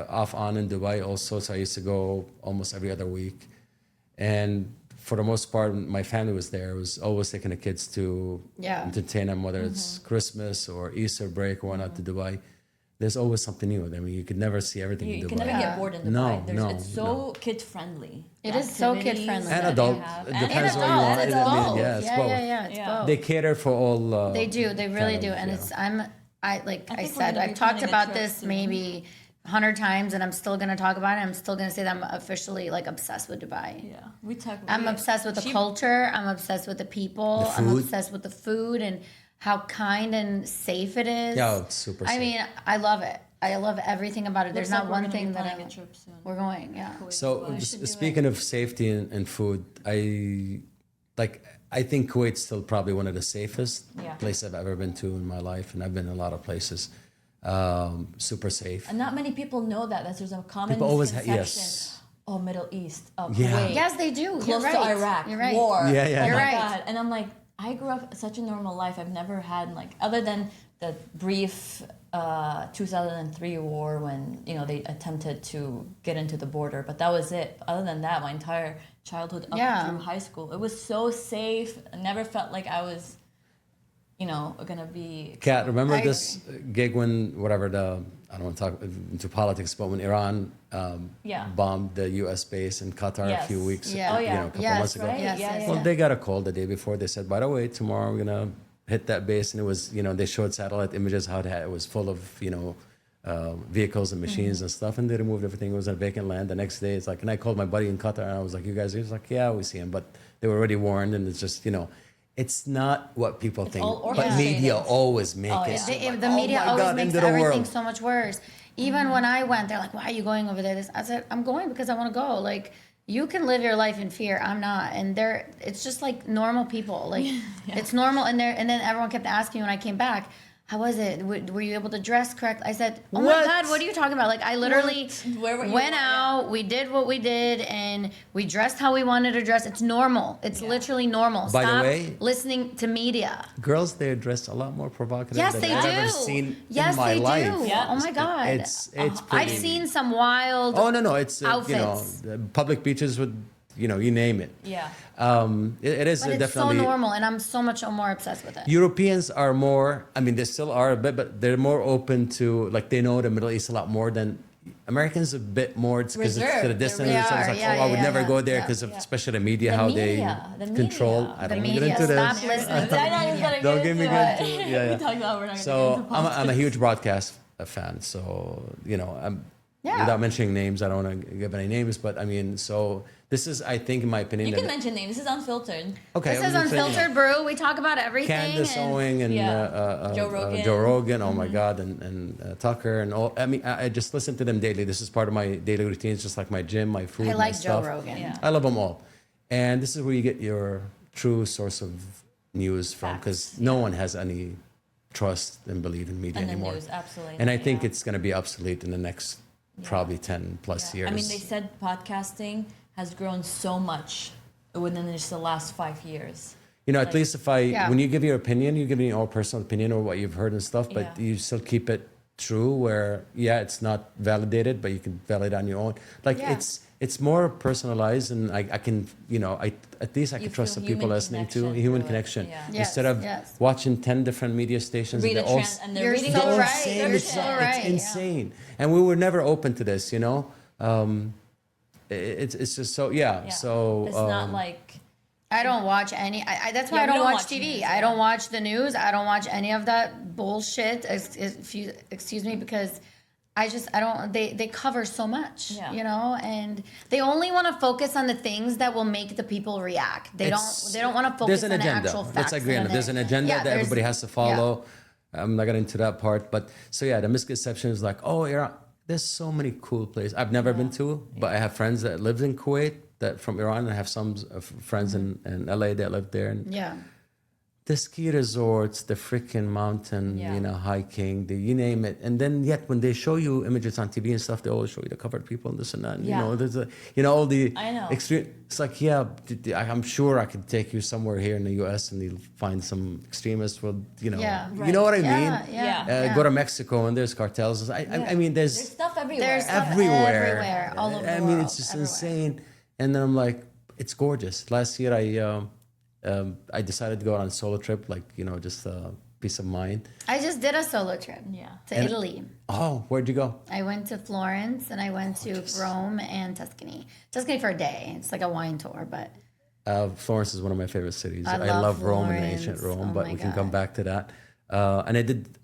[SPEAKER 1] off on in Dubai also, so I used to go almost every other week. And for the most part, my family was there. I was always taking the kids to
[SPEAKER 2] Yeah.
[SPEAKER 1] entertain them, whether it's Christmas or Easter break or going out to Dubai. There's always something new. I mean, you could never see everything
[SPEAKER 3] You
[SPEAKER 1] in
[SPEAKER 3] can
[SPEAKER 1] Dubai.
[SPEAKER 3] never get bored in Dubai.
[SPEAKER 1] No, no,
[SPEAKER 3] It's so kid friendly.
[SPEAKER 2] It is so kid-friendly.
[SPEAKER 1] And adult. It depends
[SPEAKER 2] And
[SPEAKER 1] what you want.
[SPEAKER 2] adults, it's
[SPEAKER 1] I mean,
[SPEAKER 2] both.
[SPEAKER 1] yeah, it's
[SPEAKER 2] yeah,
[SPEAKER 1] both.
[SPEAKER 2] yeah, it's
[SPEAKER 3] Yeah.
[SPEAKER 2] both.
[SPEAKER 1] They cater for all.
[SPEAKER 2] They do. They really
[SPEAKER 1] kind
[SPEAKER 2] do.
[SPEAKER 1] of,
[SPEAKER 2] And
[SPEAKER 1] yeah.
[SPEAKER 2] it's I
[SPEAKER 3] think we're
[SPEAKER 2] said
[SPEAKER 3] gonna be
[SPEAKER 2] I've talked
[SPEAKER 3] planning a
[SPEAKER 2] about
[SPEAKER 3] trip
[SPEAKER 2] this
[SPEAKER 3] soon.
[SPEAKER 2] maybe 100 times, and I'm still gonna talk about it. I'm still gonna say that I'm officially like obsessed with Dubai.
[SPEAKER 3] Yeah, we talk.
[SPEAKER 2] I'm obsessed with the culture. I'm obsessed with the people.
[SPEAKER 1] The
[SPEAKER 2] I'm
[SPEAKER 1] food.
[SPEAKER 2] obsessed with the food and how kind and safe it is.
[SPEAKER 1] Yeah, it's super
[SPEAKER 2] I
[SPEAKER 1] safe.
[SPEAKER 2] mean, I love it. I love everything about it. There's not one thing that
[SPEAKER 3] a trip soon.
[SPEAKER 2] we're going. Yeah.
[SPEAKER 1] So
[SPEAKER 3] We should do
[SPEAKER 1] speaking of safety and food, I think Kuwait's still probably one of the safest
[SPEAKER 3] Yeah.
[SPEAKER 1] places I've ever been to in my life, and I've been in a lot of places. Super safe.
[SPEAKER 3] And not many people know that. There's a common
[SPEAKER 1] People always
[SPEAKER 3] misconception.
[SPEAKER 1] yes.
[SPEAKER 3] Oh, Middle East. Oh,
[SPEAKER 1] Yeah.
[SPEAKER 3] Kuwait.
[SPEAKER 2] Yes, they do.
[SPEAKER 3] Close
[SPEAKER 2] You're right.
[SPEAKER 3] to Iraq.
[SPEAKER 2] You're right.
[SPEAKER 3] War.
[SPEAKER 1] Yeah, yeah.
[SPEAKER 3] Oh
[SPEAKER 2] You're
[SPEAKER 3] my
[SPEAKER 2] right.
[SPEAKER 3] God. And I'm like, I grew up such a normal life. I've never had like, other than the brief 2003 war when they attempted to get into the border, but that was it. Other than that, my entire childhood up
[SPEAKER 2] Yeah.
[SPEAKER 3] through high school, it was so safe. I never felt like I was, gonna be.
[SPEAKER 1] Kat, remember
[SPEAKER 2] I
[SPEAKER 1] this gig when I don't want to talk into politics, but when Iran
[SPEAKER 3] Yeah.
[SPEAKER 1] bombed the U.S. base in Qatar a
[SPEAKER 3] Yes.
[SPEAKER 1] few weeks,
[SPEAKER 2] Yeah.
[SPEAKER 3] Oh, yeah.
[SPEAKER 1] a couple
[SPEAKER 2] Yes,
[SPEAKER 1] months ago.
[SPEAKER 3] Right?
[SPEAKER 2] Yes,
[SPEAKER 3] yeah,
[SPEAKER 2] yes,
[SPEAKER 3] yeah.
[SPEAKER 1] Well,
[SPEAKER 2] yeah.
[SPEAKER 1] they got a call the day before. They said, by the way, tomorrow we're going to hit that base. And it was, they showed satellite images, how it was full of, vehicles and machines and stuff. And they removed everything. It was a vacant land. The next day, it's like, and I called my buddy in Qatar and I was like, you guys, he was like, yeah, we see him. But they were already warned. And it's just, it's not what people think.
[SPEAKER 3] all
[SPEAKER 1] But
[SPEAKER 3] orchestrated.
[SPEAKER 1] media always make it.
[SPEAKER 2] The media
[SPEAKER 1] Oh my
[SPEAKER 2] always
[SPEAKER 1] God,
[SPEAKER 2] makes
[SPEAKER 1] end of the
[SPEAKER 2] everything
[SPEAKER 1] world.
[SPEAKER 2] so much worse. Even when I went, they're like, "Why are you going over there?" I said, "I'm going because I want to go." Like, you can live your life in fear. I'm not, and it's just like normal people. Like, it's normal. And then everyone kept asking me when I came back, "How was it? Were you able to dress correct?" I said, "Oh my
[SPEAKER 1] What?
[SPEAKER 2] God, what are you talking about?" Like, I literally
[SPEAKER 3] Where were you?
[SPEAKER 2] went out. We did what we did, and we dressed how we wanted to dress. It's normal. It's literally normal.
[SPEAKER 1] By the
[SPEAKER 2] Stop
[SPEAKER 1] way-
[SPEAKER 2] listening to media.
[SPEAKER 1] Girls there dress a lot more provocative
[SPEAKER 2] Yes,
[SPEAKER 1] than
[SPEAKER 2] they
[SPEAKER 1] I've
[SPEAKER 2] do.
[SPEAKER 1] ever seen
[SPEAKER 2] Yes,
[SPEAKER 1] in my
[SPEAKER 2] they
[SPEAKER 1] life.
[SPEAKER 2] do.
[SPEAKER 3] Yeah.
[SPEAKER 2] Oh my God.
[SPEAKER 1] It's
[SPEAKER 2] I've
[SPEAKER 1] pretty.
[SPEAKER 2] seen some wild.
[SPEAKER 1] Oh no, it's
[SPEAKER 2] outfits.
[SPEAKER 1] public beaches with you name it.
[SPEAKER 3] Yeah.
[SPEAKER 1] It is
[SPEAKER 2] But it's
[SPEAKER 1] definitely
[SPEAKER 2] so normal, and I'm so much more obsessed with it.
[SPEAKER 1] Europeans are more. I mean, they still are a bit, but they're more open to like they know the Middle East a lot more than Americans. A bit more because it's to the
[SPEAKER 3] Reserved.
[SPEAKER 1] distance.
[SPEAKER 3] They
[SPEAKER 1] It's
[SPEAKER 2] are,
[SPEAKER 1] like,
[SPEAKER 2] yeah,
[SPEAKER 1] oh, I would
[SPEAKER 2] yeah,
[SPEAKER 1] never
[SPEAKER 2] yeah,
[SPEAKER 1] go there
[SPEAKER 2] yeah.
[SPEAKER 1] because of especially the media,
[SPEAKER 3] The
[SPEAKER 1] how
[SPEAKER 3] media, the
[SPEAKER 1] they control.
[SPEAKER 3] media.
[SPEAKER 1] I
[SPEAKER 2] The
[SPEAKER 1] don't want to
[SPEAKER 2] media,
[SPEAKER 1] get into
[SPEAKER 2] stop
[SPEAKER 1] this.
[SPEAKER 2] listening.
[SPEAKER 3] I know you gotta
[SPEAKER 1] Don't
[SPEAKER 3] get
[SPEAKER 1] get me
[SPEAKER 3] into
[SPEAKER 1] into
[SPEAKER 3] it.
[SPEAKER 1] it. Yeah, yeah.
[SPEAKER 3] We talked about we're not gonna
[SPEAKER 1] So
[SPEAKER 3] get into
[SPEAKER 1] I'm a
[SPEAKER 3] politics.
[SPEAKER 1] huge broadcast fan. So I'm
[SPEAKER 2] Yeah.
[SPEAKER 1] without mentioning names, I don't want to give any names, but I mean, so this is, I think, in my opinion,
[SPEAKER 3] You can
[SPEAKER 1] that-
[SPEAKER 3] mention names. This is unfiltered.
[SPEAKER 1] okay.
[SPEAKER 2] This is
[SPEAKER 1] I'm just saying,
[SPEAKER 2] Unfiltered Brew. We talk about everything.
[SPEAKER 1] Candace Owing and
[SPEAKER 3] Yeah. Joe Rogan.
[SPEAKER 1] Joe Rogan. Oh my God, and Tucker and all. I mean, I just listen to them daily. This is part of my daily routine. It's just like my gym, my food,
[SPEAKER 2] I
[SPEAKER 1] my
[SPEAKER 2] like Joe
[SPEAKER 1] stuff.
[SPEAKER 2] Rogan.
[SPEAKER 3] Yeah.
[SPEAKER 1] I love them all, and this is where you get your true source of news from,
[SPEAKER 3] Facts,
[SPEAKER 1] because no one has any trust and believe in media
[SPEAKER 3] And the
[SPEAKER 1] anymore.
[SPEAKER 3] news, absolutely.
[SPEAKER 1] And I
[SPEAKER 3] not,
[SPEAKER 1] think
[SPEAKER 3] yeah.
[SPEAKER 1] it's going to be obsolete in the next probably 10 plus years.
[SPEAKER 3] I mean, they said podcasting has grown so much within just the last 5 years.
[SPEAKER 1] You know, at least if when you give your opinion, you give your own personal opinion or what you've heard and stuff, but
[SPEAKER 3] Yeah.
[SPEAKER 1] you still keep it true where, it's not validated, but you can validate on your own. Like
[SPEAKER 2] Yeah.
[SPEAKER 1] it's more personalized, and I can, at least I can
[SPEAKER 3] You
[SPEAKER 1] trust the
[SPEAKER 3] feel
[SPEAKER 1] people
[SPEAKER 3] human
[SPEAKER 1] listening to
[SPEAKER 3] connection
[SPEAKER 1] human
[SPEAKER 3] through it,
[SPEAKER 1] connection.
[SPEAKER 3] yeah.
[SPEAKER 2] Yes,
[SPEAKER 1] Instead of
[SPEAKER 2] yes.
[SPEAKER 1] watching 10 different media stations.
[SPEAKER 3] Read
[SPEAKER 1] they're
[SPEAKER 3] the
[SPEAKER 1] all
[SPEAKER 3] trans, and they're
[SPEAKER 2] You're
[SPEAKER 3] reading
[SPEAKER 2] so
[SPEAKER 3] the
[SPEAKER 1] all
[SPEAKER 2] right.
[SPEAKER 1] same.
[SPEAKER 2] You're
[SPEAKER 1] It's,
[SPEAKER 2] so right,
[SPEAKER 1] it's
[SPEAKER 2] yeah.
[SPEAKER 1] insane. And we were never open to this, it's just so, so.
[SPEAKER 3] it's not like
[SPEAKER 2] I don't watch any. That's why
[SPEAKER 3] Yeah,
[SPEAKER 2] I
[SPEAKER 3] we
[SPEAKER 2] don't
[SPEAKER 3] don't
[SPEAKER 2] watch
[SPEAKER 3] watch
[SPEAKER 2] TV.
[SPEAKER 3] news,
[SPEAKER 2] I
[SPEAKER 3] yeah.
[SPEAKER 2] don't watch the news. I don't watch any of that bullshit. Excuse me, because I don't. They cover so much,
[SPEAKER 3] Yeah.
[SPEAKER 2] and they only want to focus on the things that will make the people react. They don't want to focus
[SPEAKER 1] There's
[SPEAKER 2] on
[SPEAKER 1] an
[SPEAKER 2] the
[SPEAKER 1] agenda.
[SPEAKER 2] actual facts.
[SPEAKER 1] Let's agree on it. There's an agenda
[SPEAKER 2] Yeah,
[SPEAKER 1] that
[SPEAKER 2] there's-
[SPEAKER 1] everybody has to follow. I'm not getting into that part, but so the misconception is like, oh, Iran. There's so many cool places I've never been to, but I have friends that lived in Kuwait that from Iran, and I have some friends in LA that lived there. And
[SPEAKER 2] Yeah.
[SPEAKER 1] the ski resorts, the freaking mountain, hiking, you name it. And then yet when they show you images on TV and stuff, they always show you the covered people and this and that. And,
[SPEAKER 3] Yeah.
[SPEAKER 1] there's all the
[SPEAKER 3] I know.
[SPEAKER 1] extreme. It's like, I'm sure I could take you somewhere here in the U.S. and you'll find some extremists with, you know what I mean?
[SPEAKER 3] Yeah.
[SPEAKER 1] Go to Mexico and there's cartels. I mean,
[SPEAKER 3] there's stuff everywhere.
[SPEAKER 2] There's stuff
[SPEAKER 1] everywhere.
[SPEAKER 2] all over the
[SPEAKER 1] I mean,
[SPEAKER 2] world,
[SPEAKER 1] it's just
[SPEAKER 2] everywhere.
[SPEAKER 1] insane. And then I'm like, it's gorgeous. Last year, I decided to go on a solo trip, just peace of mind.
[SPEAKER 2] I just did a solo trip. To
[SPEAKER 1] And-
[SPEAKER 2] Italy.
[SPEAKER 1] Oh, where'd you go?
[SPEAKER 2] I went to Florence and I went to Rome and Tuscany. Tuscany for a day. It's like a wine tour, but
[SPEAKER 1] Florence is one of my favorite cities.
[SPEAKER 2] I
[SPEAKER 1] I
[SPEAKER 2] love
[SPEAKER 1] love Rome and
[SPEAKER 2] Florence.
[SPEAKER 1] ancient Rome,
[SPEAKER 2] Oh
[SPEAKER 1] but
[SPEAKER 2] my
[SPEAKER 1] we can
[SPEAKER 2] God.
[SPEAKER 1] come back to that. And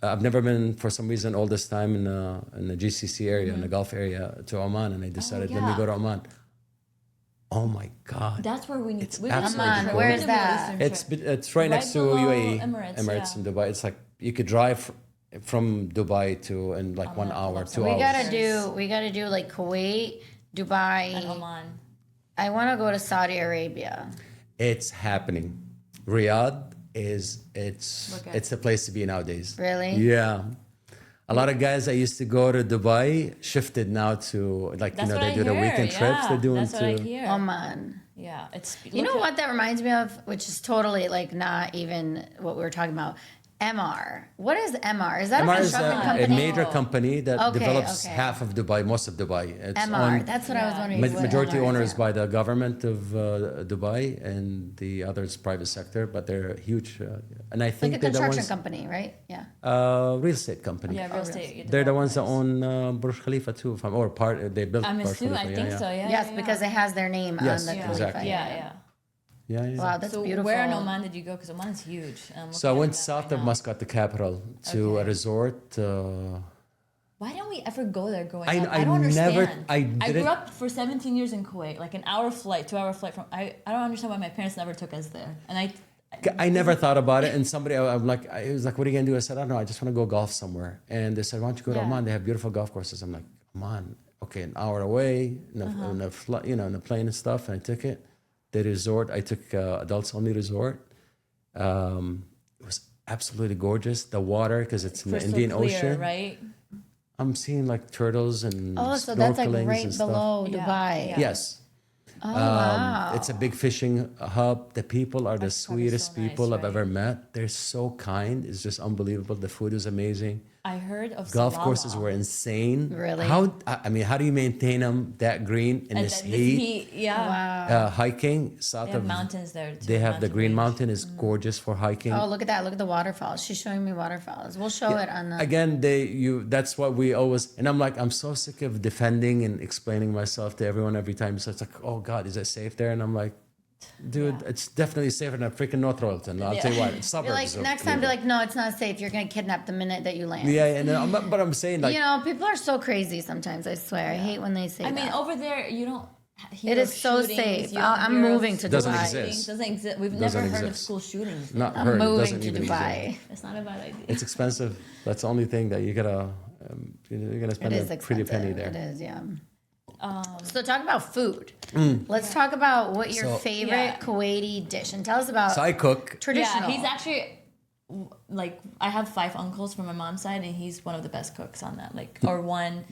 [SPEAKER 1] I've never been for some reason all this time in the GCC area, in the Gulf area, to Oman, and I decided let me
[SPEAKER 3] yeah.
[SPEAKER 1] go to Oman. Oh my God!
[SPEAKER 3] That's where we need.
[SPEAKER 1] It's
[SPEAKER 3] We need a
[SPEAKER 1] absolutely
[SPEAKER 3] trip.
[SPEAKER 1] gorgeous.
[SPEAKER 3] We
[SPEAKER 2] Where is
[SPEAKER 3] need a Middle
[SPEAKER 2] that?
[SPEAKER 3] Eastern
[SPEAKER 1] It's
[SPEAKER 3] trip.
[SPEAKER 1] it's right next to
[SPEAKER 3] below
[SPEAKER 1] UAE,
[SPEAKER 3] Emirates,
[SPEAKER 1] in Dubai. It's like you could drive from Dubai to in like 1 hour, 2
[SPEAKER 2] we
[SPEAKER 1] hours.
[SPEAKER 2] gotta do like Kuwait, Dubai.
[SPEAKER 3] and Oman.
[SPEAKER 2] I want to go to Saudi Arabia.
[SPEAKER 1] It's happening. Riyadh it's
[SPEAKER 3] Look at
[SPEAKER 1] the place to be nowadays.
[SPEAKER 2] Really?
[SPEAKER 1] Yeah. A lot of guys that used to go to Dubai shifted now to
[SPEAKER 3] That's what
[SPEAKER 1] they
[SPEAKER 3] I
[SPEAKER 1] do
[SPEAKER 3] hear.
[SPEAKER 1] the weekend trips. They're doing
[SPEAKER 3] That's what I
[SPEAKER 1] to
[SPEAKER 3] hear.
[SPEAKER 2] Oman.
[SPEAKER 3] Yeah, it's.
[SPEAKER 2] You know what that reminds me of, which is totally like not even what we were talking about. MR. What is MR? Is that
[SPEAKER 1] MR
[SPEAKER 2] a
[SPEAKER 1] is
[SPEAKER 2] construction
[SPEAKER 1] a
[SPEAKER 2] company?
[SPEAKER 1] major company that
[SPEAKER 2] Okay,
[SPEAKER 1] develops
[SPEAKER 2] okay.
[SPEAKER 1] half of Dubai, most of Dubai. It's
[SPEAKER 2] MR. That's what I was wondering. what
[SPEAKER 1] majority
[SPEAKER 2] MR is,
[SPEAKER 1] owners
[SPEAKER 2] yeah.
[SPEAKER 1] by the government of Dubai, and the others private sector, but they're huge. And I think
[SPEAKER 2] Like a
[SPEAKER 1] they're the
[SPEAKER 2] construction
[SPEAKER 1] ones,
[SPEAKER 2] company, right? Yeah.
[SPEAKER 1] real estate company.
[SPEAKER 3] Yeah, real estate.
[SPEAKER 1] They're the ones that own Burj Khalifa too, they built
[SPEAKER 3] I'm
[SPEAKER 1] Burj
[SPEAKER 3] assuming.
[SPEAKER 1] Khalifa.
[SPEAKER 3] I think so. Yeah.
[SPEAKER 2] Yes,
[SPEAKER 3] yeah,
[SPEAKER 2] because it has their name
[SPEAKER 1] Yes,
[SPEAKER 2] on the
[SPEAKER 1] yeah.
[SPEAKER 2] Khalifa.
[SPEAKER 1] Exactly.
[SPEAKER 3] Yeah.
[SPEAKER 1] Yeah, yeah.
[SPEAKER 2] Wow, that's
[SPEAKER 3] So
[SPEAKER 2] beautiful.
[SPEAKER 3] where in Oman did you go? Because Oman is huge.
[SPEAKER 1] So I went south of Muscat, the capital, to a
[SPEAKER 3] Okay.
[SPEAKER 1] resort.
[SPEAKER 3] Why don't we ever go there growing
[SPEAKER 1] I-
[SPEAKER 3] up?
[SPEAKER 1] I
[SPEAKER 3] I don't understand.
[SPEAKER 1] never- I
[SPEAKER 3] grew
[SPEAKER 1] didn't-
[SPEAKER 3] up for 17 years in Kuwait, like an hour flight, 2 hour flight from. I don't understand why my parents never took us there. And
[SPEAKER 1] I never thought about it. And somebody, I'm like, it was like, what are you gonna do? I said, I don't know. I just want to go golf somewhere. And they said, why don't you go to
[SPEAKER 3] Yeah.
[SPEAKER 1] Oman? They have beautiful golf courses. I'm like, Oman, okay, an hour away, in a plane and stuff. And I took it. The resort, I took adults only resort. It was absolutely gorgeous. The water, because it's in the
[SPEAKER 3] Crystal
[SPEAKER 1] Indian
[SPEAKER 3] clear,
[SPEAKER 1] Ocean.
[SPEAKER 3] right?
[SPEAKER 1] I'm seeing like turtles and
[SPEAKER 2] Oh, so that's like
[SPEAKER 1] snorkelings
[SPEAKER 2] right
[SPEAKER 1] and stuff.
[SPEAKER 2] below
[SPEAKER 3] Yeah,
[SPEAKER 2] Dubai.
[SPEAKER 3] yeah.
[SPEAKER 1] Yes.
[SPEAKER 2] Oh, wow.
[SPEAKER 1] It's a big fishing hub. The people are the
[SPEAKER 3] That's probably
[SPEAKER 1] sweetest
[SPEAKER 3] so nice,
[SPEAKER 1] people I've
[SPEAKER 3] right?
[SPEAKER 1] ever met. They're so kind. It's just unbelievable. The food is amazing.
[SPEAKER 3] I heard of
[SPEAKER 1] Golf
[SPEAKER 3] Salalah.
[SPEAKER 1] courses were insane.
[SPEAKER 2] Really?
[SPEAKER 1] I mean, how do you maintain them that green in
[SPEAKER 3] And
[SPEAKER 1] this
[SPEAKER 3] then
[SPEAKER 1] heat?
[SPEAKER 3] yeah.
[SPEAKER 2] Wow.
[SPEAKER 1] Hiking south
[SPEAKER 3] They have
[SPEAKER 1] of
[SPEAKER 3] mountains there too.
[SPEAKER 1] They have the Green
[SPEAKER 3] range.
[SPEAKER 1] Mountain is gorgeous for hiking.
[SPEAKER 2] Oh, look at that. Look at the waterfalls. She's showing me waterfalls. We'll show it on the.
[SPEAKER 1] Again, that's what we always, and I'm like, I'm so sick of defending and explaining myself to everyone every time. So it's like, oh God, is it safe there? And I'm like, dude,
[SPEAKER 3] Yeah.
[SPEAKER 1] it's definitely safer than freaking North Royalton. I'll tell you what, it's
[SPEAKER 2] Be
[SPEAKER 1] suburbs.
[SPEAKER 2] like,
[SPEAKER 1] of
[SPEAKER 2] next time, be
[SPEAKER 1] Cleveland.
[SPEAKER 2] like, no, it's not safe. You're going to kidnap the minute that you land.
[SPEAKER 1] Yeah, and but I'm saying like,
[SPEAKER 2] You know, people are so crazy sometimes, I swear. I hate when they say
[SPEAKER 3] I mean,
[SPEAKER 2] that.
[SPEAKER 3] over there you don't. Hear
[SPEAKER 2] It is
[SPEAKER 3] of
[SPEAKER 2] so
[SPEAKER 3] shootings,
[SPEAKER 2] safe.
[SPEAKER 3] you don't
[SPEAKER 2] I'm
[SPEAKER 3] hear of
[SPEAKER 2] moving to
[SPEAKER 3] school
[SPEAKER 1] Doesn't
[SPEAKER 2] Dubai.
[SPEAKER 1] exist.
[SPEAKER 3] Doesn't exist. We've
[SPEAKER 1] Doesn't
[SPEAKER 3] never heard of
[SPEAKER 1] exist.
[SPEAKER 3] school shootings.
[SPEAKER 1] not
[SPEAKER 2] I'm
[SPEAKER 1] heard.
[SPEAKER 2] moving
[SPEAKER 1] Doesn't
[SPEAKER 2] to
[SPEAKER 1] even
[SPEAKER 2] Dubai.
[SPEAKER 1] exist.
[SPEAKER 3] It's not a bad idea.
[SPEAKER 1] It's expensive. That's the only thing that you're gonna spend
[SPEAKER 2] It is
[SPEAKER 1] a pretty penny
[SPEAKER 2] expensive.
[SPEAKER 1] there.
[SPEAKER 2] It is, yeah. So talk about food. Let's talk about what your
[SPEAKER 1] So-
[SPEAKER 2] favorite
[SPEAKER 3] Yeah.
[SPEAKER 2] Kuwaiti dish, and tell us about
[SPEAKER 1] So I cook.
[SPEAKER 2] traditional.
[SPEAKER 3] Yeah, he's actually like I have 5 uncles from my mom's side, and he's one of the best cooks on that. Like, or one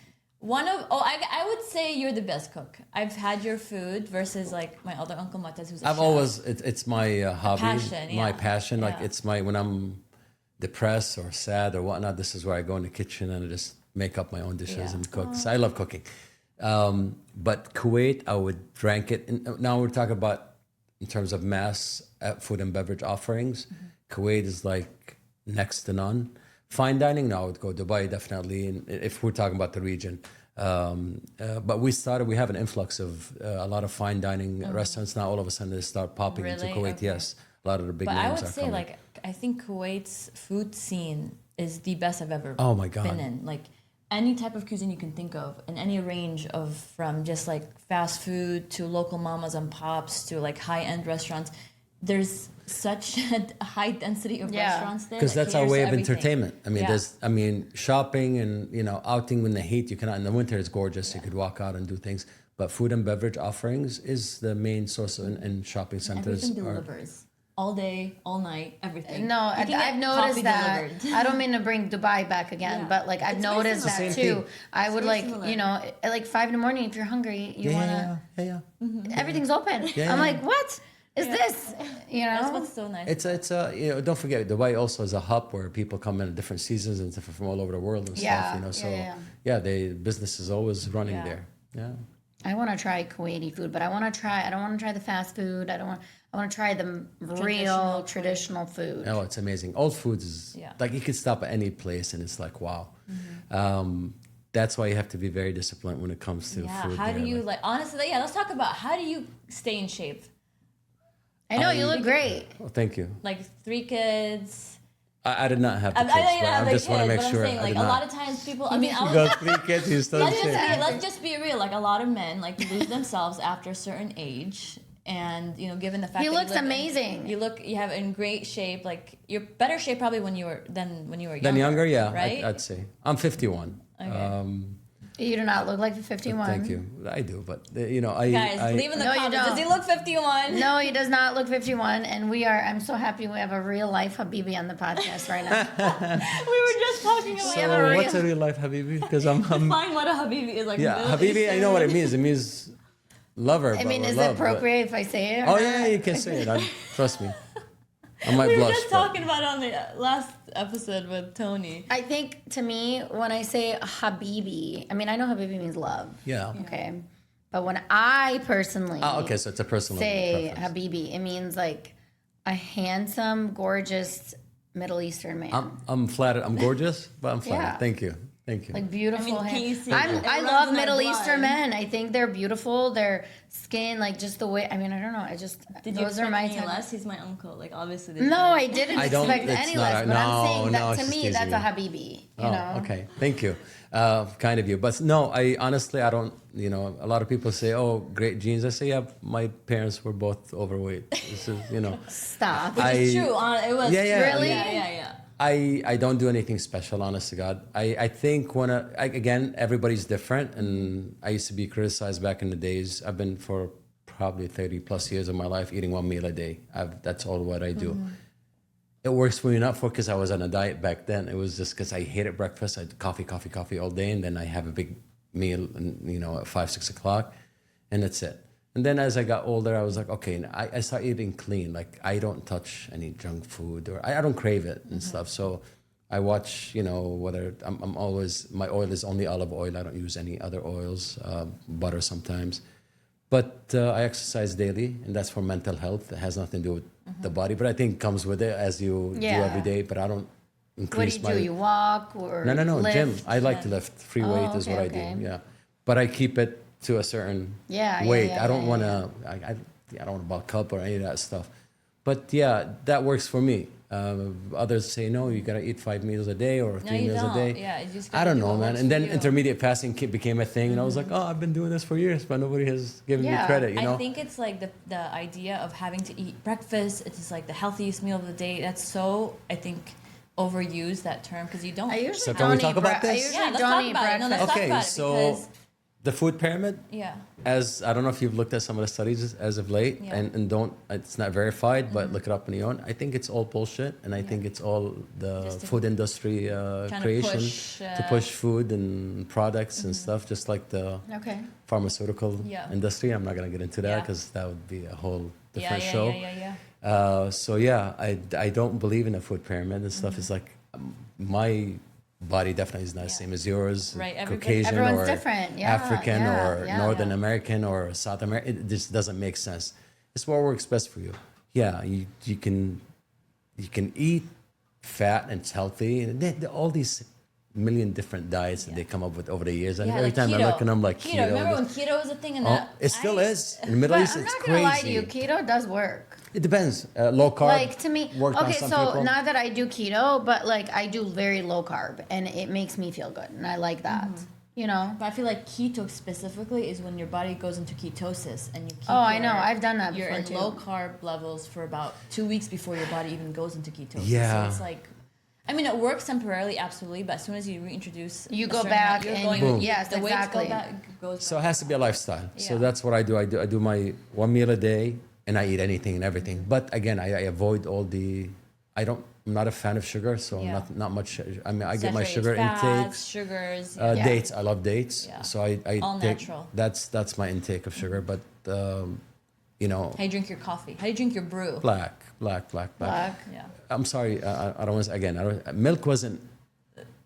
[SPEAKER 3] of I would say you're the best cook. I've had your food versus like my other uncle Matez, who's a
[SPEAKER 1] I've
[SPEAKER 3] chef.
[SPEAKER 1] always it's my hobby,
[SPEAKER 3] passion,
[SPEAKER 1] my
[SPEAKER 3] yeah.
[SPEAKER 1] passion. Like
[SPEAKER 3] Yeah.
[SPEAKER 1] it's my when I'm depressed or sad or whatnot. This is where I go in the kitchen and I just make up my own dishes
[SPEAKER 3] Yeah.
[SPEAKER 1] and cook. So I love cooking. But Kuwait, I would rank it. And now we're talking about in terms of mass food and beverage offerings. Kuwait is like next to none. Fine dining, now I would go Dubai definitely. And if we're talking about the region. But we have an influx of a lot of fine dining restaurants now. All of a sudden, they start popping into
[SPEAKER 3] Really?
[SPEAKER 1] Kuwait.
[SPEAKER 3] Okay.
[SPEAKER 1] Yes, a lot of the big
[SPEAKER 3] But
[SPEAKER 1] names
[SPEAKER 3] I would
[SPEAKER 1] are
[SPEAKER 3] say
[SPEAKER 1] coming.
[SPEAKER 3] like I think Kuwait's food scene is the best I've ever
[SPEAKER 1] Oh my God.
[SPEAKER 3] been in. Like any type of cuisine you can think of, and any range of from just like fast food to local mamas and pops to like high end restaurants. There's such a high density of
[SPEAKER 2] Yeah.
[SPEAKER 3] restaurants there
[SPEAKER 1] Because
[SPEAKER 3] that
[SPEAKER 1] that's our
[SPEAKER 3] caters
[SPEAKER 1] way
[SPEAKER 3] to
[SPEAKER 1] of
[SPEAKER 3] everything.
[SPEAKER 1] entertainment. I mean,
[SPEAKER 3] Yeah.
[SPEAKER 1] shopping and outing in the heat. You cannot in the winter. It's gorgeous. You could walk out and do things. But food and beverage offerings is the main source in shopping centers.
[SPEAKER 3] Everything delivers all day, all night, everything.
[SPEAKER 2] No,
[SPEAKER 3] You can get
[SPEAKER 2] I've noticed
[SPEAKER 3] coffee
[SPEAKER 2] that.
[SPEAKER 3] delivered.
[SPEAKER 2] I don't mean to bring Dubai back again,
[SPEAKER 3] Yeah.
[SPEAKER 2] but like I've
[SPEAKER 3] It's very
[SPEAKER 2] noticed
[SPEAKER 3] similar.
[SPEAKER 2] that
[SPEAKER 1] Same
[SPEAKER 2] too.
[SPEAKER 1] thing.
[SPEAKER 2] I would
[SPEAKER 3] very
[SPEAKER 2] like,
[SPEAKER 3] similar.
[SPEAKER 2] at like 5 a.m, if you're hungry, you wanna, everything's open.
[SPEAKER 1] Yeah,
[SPEAKER 2] I'm
[SPEAKER 1] yeah.
[SPEAKER 2] like, what is this?
[SPEAKER 3] That's what's so nice.
[SPEAKER 1] It's don't forget Dubai also is a hub where people come in at different seasons and from all over the world and
[SPEAKER 2] Yeah,
[SPEAKER 1] stuff. So
[SPEAKER 2] yeah.
[SPEAKER 1] business is always running
[SPEAKER 3] Yeah.
[SPEAKER 1] there. Yeah.
[SPEAKER 2] I want to try Kuwaiti food, but I don't want to try the fast food. I want to try the real traditional food.
[SPEAKER 1] Oh, it's amazing. Old foods is
[SPEAKER 3] Yeah.
[SPEAKER 1] like you can stop at any place and it's like wow. That's why you have to be very disciplined when it comes to
[SPEAKER 3] Yeah,
[SPEAKER 1] food.
[SPEAKER 3] how do
[SPEAKER 1] there,
[SPEAKER 3] you like honestly? Yeah, let's talk about how do you stay in shape?
[SPEAKER 2] I know you look great.
[SPEAKER 1] Oh, thank you.
[SPEAKER 3] Like 3 kids.
[SPEAKER 1] I did not have the
[SPEAKER 3] I
[SPEAKER 1] kids,
[SPEAKER 3] know you
[SPEAKER 1] but
[SPEAKER 3] don't have
[SPEAKER 1] I
[SPEAKER 3] the
[SPEAKER 1] just want to
[SPEAKER 3] kids,
[SPEAKER 1] make
[SPEAKER 3] but
[SPEAKER 1] sure
[SPEAKER 3] I'm saying
[SPEAKER 1] I
[SPEAKER 3] like
[SPEAKER 1] did
[SPEAKER 3] a lot
[SPEAKER 1] not.
[SPEAKER 3] of times people. I mean,
[SPEAKER 1] You got 3 kids, you still
[SPEAKER 3] let's just be real. Like a lot of men like lose themselves after a certain age, and given the fact
[SPEAKER 2] He
[SPEAKER 3] that
[SPEAKER 2] looks
[SPEAKER 3] you live
[SPEAKER 2] amazing.
[SPEAKER 3] you have in great shape. Like you're better shape probably when you were younger.
[SPEAKER 1] Then younger, yeah,
[SPEAKER 3] right.
[SPEAKER 1] I'd say. I'm 51.
[SPEAKER 3] Okay.
[SPEAKER 2] You do not look like 51.
[SPEAKER 1] Thank you. I do, but
[SPEAKER 3] Guys, leave in the
[SPEAKER 2] No, you
[SPEAKER 3] comments. Does
[SPEAKER 2] don't.
[SPEAKER 3] he look 51?
[SPEAKER 2] No, he does not look 51, and I'm so happy we have a real life Habibi on the podcast right now.
[SPEAKER 3] We were just talking about
[SPEAKER 2] have a
[SPEAKER 1] So
[SPEAKER 2] real-
[SPEAKER 1] what's a real life Habibi? Because I'm
[SPEAKER 3] define what a habibi is like.
[SPEAKER 1] yeah,
[SPEAKER 3] Middle
[SPEAKER 1] Habibi. I know what it means. It means lover.
[SPEAKER 2] I mean,
[SPEAKER 1] but
[SPEAKER 2] is
[SPEAKER 1] love,
[SPEAKER 2] it
[SPEAKER 1] but-
[SPEAKER 2] appropriate if I say it?
[SPEAKER 1] Oh
[SPEAKER 2] or
[SPEAKER 1] yeah,
[SPEAKER 2] not?
[SPEAKER 1] you can say it. Trust me. I might
[SPEAKER 3] We were
[SPEAKER 1] blush.
[SPEAKER 3] just
[SPEAKER 1] but-
[SPEAKER 3] talking about it on the last episode with Tony.
[SPEAKER 2] I think to me, when I say Habibi, I mean, I know Habibi means love.
[SPEAKER 1] Yeah.
[SPEAKER 2] Okay. But when I personally
[SPEAKER 1] Oh, okay, so it's a personal
[SPEAKER 2] say
[SPEAKER 1] preference.
[SPEAKER 2] Habibi, it means like a handsome, gorgeous Middle Eastern man.
[SPEAKER 1] I'm flattered. I'm gorgeous, but I'm flattered.
[SPEAKER 2] Yeah.
[SPEAKER 1] Thank you. Thank you.
[SPEAKER 2] Like beautiful
[SPEAKER 3] can you
[SPEAKER 2] hair.
[SPEAKER 3] see
[SPEAKER 2] I
[SPEAKER 3] it runs
[SPEAKER 2] love
[SPEAKER 3] in our
[SPEAKER 2] Middle
[SPEAKER 3] blood.
[SPEAKER 2] Eastern men. I think they're beautiful. Their skin, like just the way. I mean, I don't know. I just
[SPEAKER 3] Did you
[SPEAKER 2] those are
[SPEAKER 3] expect
[SPEAKER 2] my
[SPEAKER 3] any
[SPEAKER 2] type.
[SPEAKER 3] less? He's my uncle. Like obviously.
[SPEAKER 2] No, I didn't
[SPEAKER 1] I don't-
[SPEAKER 2] expect
[SPEAKER 1] it's
[SPEAKER 2] any
[SPEAKER 1] not
[SPEAKER 2] less.
[SPEAKER 1] a-
[SPEAKER 2] But I'm
[SPEAKER 1] no,
[SPEAKER 2] saying that
[SPEAKER 1] no,
[SPEAKER 2] to
[SPEAKER 1] she's
[SPEAKER 2] me,
[SPEAKER 1] teasing
[SPEAKER 2] that's a
[SPEAKER 1] me.
[SPEAKER 2] habibi. You
[SPEAKER 1] Oh,
[SPEAKER 2] know.
[SPEAKER 1] okay. Thank you. Kind of you. But no, I honestly, I don't, you know, a lot of people say, oh, great genes. I say, yeah, my parents were both overweight. This is, you know,
[SPEAKER 2] Stop.
[SPEAKER 3] Which is true. It was.
[SPEAKER 1] Yeah, yeah.
[SPEAKER 2] Really?
[SPEAKER 3] Yeah.
[SPEAKER 1] I don't do anything special, honest to God. I think again, everybody's different. And I used to be criticized back in the days. I've been for probably 30 plus years of my life eating one meal a day. That's all what I do. It works for me, not for because I was on a diet back then. It was just because I hated breakfast. I had coffee all day, and then I have a big meal, and you know, at 5-6 o'clock, and that's it. And then as I got older, I was like, okay, I started eating clean. Like I don't touch any junk food, or I don't crave it and stuff. So I watch, you know, whether I'm always my oil is only olive oil. I don't use any other oils, butter sometimes. But I exercise daily, and that's for mental health. It has nothing to do with the body, but I think it comes with it as you do
[SPEAKER 2] Yeah.
[SPEAKER 1] every day. But I don't
[SPEAKER 2] What do
[SPEAKER 1] increase
[SPEAKER 2] you
[SPEAKER 1] my.
[SPEAKER 2] do? You walk or
[SPEAKER 1] No,
[SPEAKER 2] lift?
[SPEAKER 1] gym. I like to lift. Free weight is
[SPEAKER 2] okay,
[SPEAKER 1] what I
[SPEAKER 2] okay.
[SPEAKER 1] do. Yeah, but I keep it to a certain weight. I don't want to. I don't want to bulk up or any of that stuff. But yeah, that works for me. Others say no, you gotta eat 5 meals a day or 3
[SPEAKER 3] you
[SPEAKER 1] meals a
[SPEAKER 3] don't.
[SPEAKER 1] day.
[SPEAKER 3] Yeah, you just
[SPEAKER 1] I
[SPEAKER 3] gotta
[SPEAKER 1] don't
[SPEAKER 3] do
[SPEAKER 1] know,
[SPEAKER 3] what
[SPEAKER 1] man.
[SPEAKER 3] works
[SPEAKER 1] And
[SPEAKER 3] for
[SPEAKER 1] then
[SPEAKER 3] you.
[SPEAKER 1] intermediate fasting became a thing, and I was like, oh, I've been doing this for years, but nobody has given me credit. You know.
[SPEAKER 3] I think it's like the idea of having to eat breakfast. It's just like the healthiest meal of the day. That's so, I think, overused, that term, because you don't.
[SPEAKER 2] I usually
[SPEAKER 1] So can
[SPEAKER 2] don't
[SPEAKER 1] we
[SPEAKER 2] eat
[SPEAKER 1] talk about
[SPEAKER 2] I
[SPEAKER 1] this?
[SPEAKER 2] usually
[SPEAKER 3] Yeah, let's
[SPEAKER 2] don't
[SPEAKER 3] talk
[SPEAKER 2] eat
[SPEAKER 3] about it. No,
[SPEAKER 2] breakfast.
[SPEAKER 3] let's talk
[SPEAKER 1] Okay,
[SPEAKER 3] about it
[SPEAKER 1] so
[SPEAKER 3] because-
[SPEAKER 1] the food pyramid.
[SPEAKER 3] Yeah.
[SPEAKER 1] As I don't know if you've looked at some of the studies as of late,
[SPEAKER 3] Yeah.
[SPEAKER 1] and don't, it's not verified, but look it up on your own. I think it's all bullshit, and I think it's all the
[SPEAKER 3] Just to-
[SPEAKER 1] food industry
[SPEAKER 3] to
[SPEAKER 1] creation
[SPEAKER 3] push,
[SPEAKER 1] to push food and products and stuff, just like the
[SPEAKER 2] Okay.
[SPEAKER 1] pharmaceutical
[SPEAKER 3] Yeah.
[SPEAKER 1] industry. I'm not gonna get into that
[SPEAKER 3] Yeah.
[SPEAKER 1] because that would be a whole
[SPEAKER 3] Yeah,
[SPEAKER 1] different
[SPEAKER 3] yeah,
[SPEAKER 1] show.
[SPEAKER 3] yeah.
[SPEAKER 1] So yeah, I don't believe in a food pyramid and stuff. It's like my body definitely is not the same as yours.
[SPEAKER 3] Right, everybody-
[SPEAKER 1] Caucasian
[SPEAKER 2] Everyone's
[SPEAKER 1] or
[SPEAKER 2] different, yeah,
[SPEAKER 1] African
[SPEAKER 2] yeah,
[SPEAKER 1] or
[SPEAKER 2] yeah.
[SPEAKER 1] Northern American or South American. It just doesn't make sense. It's what works best for you. Yeah, you can eat fat and it's healthy, and all these million different diets that they come up with over the years. And
[SPEAKER 3] Yeah,
[SPEAKER 1] every
[SPEAKER 3] like
[SPEAKER 1] time I
[SPEAKER 3] keto.
[SPEAKER 1] look at them, like keto.
[SPEAKER 3] Remember when
[SPEAKER 1] this-
[SPEAKER 3] keto was a thing? And
[SPEAKER 1] oh,
[SPEAKER 3] that
[SPEAKER 1] it still is in the Middle
[SPEAKER 2] But
[SPEAKER 1] East.
[SPEAKER 2] I'm
[SPEAKER 1] It's
[SPEAKER 2] not gonna lie to
[SPEAKER 1] crazy.
[SPEAKER 2] you. Keto does work.
[SPEAKER 1] It depends. Low carb.
[SPEAKER 2] Like to me,
[SPEAKER 1] worked on
[SPEAKER 2] okay.
[SPEAKER 1] some
[SPEAKER 2] So
[SPEAKER 1] people.
[SPEAKER 2] not that I do keto, but like I do very low carb, and it makes me feel good, and I like that. You know.
[SPEAKER 3] But I feel like keto specifically is when your body goes into ketosis and you keep
[SPEAKER 2] Oh, I know. I've done that
[SPEAKER 3] You're
[SPEAKER 2] before,
[SPEAKER 3] in
[SPEAKER 2] too.
[SPEAKER 3] low carb levels for about 2 weeks before your body even goes into ketosis.
[SPEAKER 1] Yeah.
[SPEAKER 3] So it's like, I mean, it works temporarily, absolutely, but as soon as you reintroduce,
[SPEAKER 2] You
[SPEAKER 3] a
[SPEAKER 2] go
[SPEAKER 3] certain
[SPEAKER 2] back
[SPEAKER 3] amount,
[SPEAKER 2] and
[SPEAKER 1] Boom.
[SPEAKER 2] yes,
[SPEAKER 3] the weights
[SPEAKER 2] exactly.
[SPEAKER 3] go back, goes
[SPEAKER 1] So it
[SPEAKER 3] back.
[SPEAKER 1] has to be a lifestyle. So
[SPEAKER 3] Yeah.
[SPEAKER 1] that's what I do. I do my one meal a day, and I eat anything and everything. But again, I avoid all the. I'm not a fan of sugar, so
[SPEAKER 3] Yeah.
[SPEAKER 1] not much. I mean, I get my
[SPEAKER 3] Saturated
[SPEAKER 1] sugar
[SPEAKER 3] fats,
[SPEAKER 1] intakes.
[SPEAKER 3] sugars.
[SPEAKER 2] Yeah.
[SPEAKER 1] Dates. I love dates.
[SPEAKER 3] Yeah.
[SPEAKER 1] So I
[SPEAKER 3] All
[SPEAKER 1] take,
[SPEAKER 3] natural.
[SPEAKER 1] That's my intake of sugar. But you know,
[SPEAKER 3] How do you drink your coffee? How do you drink your brew?
[SPEAKER 1] black.
[SPEAKER 2] Black.
[SPEAKER 3] Yeah.
[SPEAKER 1] I'm sorry. I don't want to. Again, milk wasn't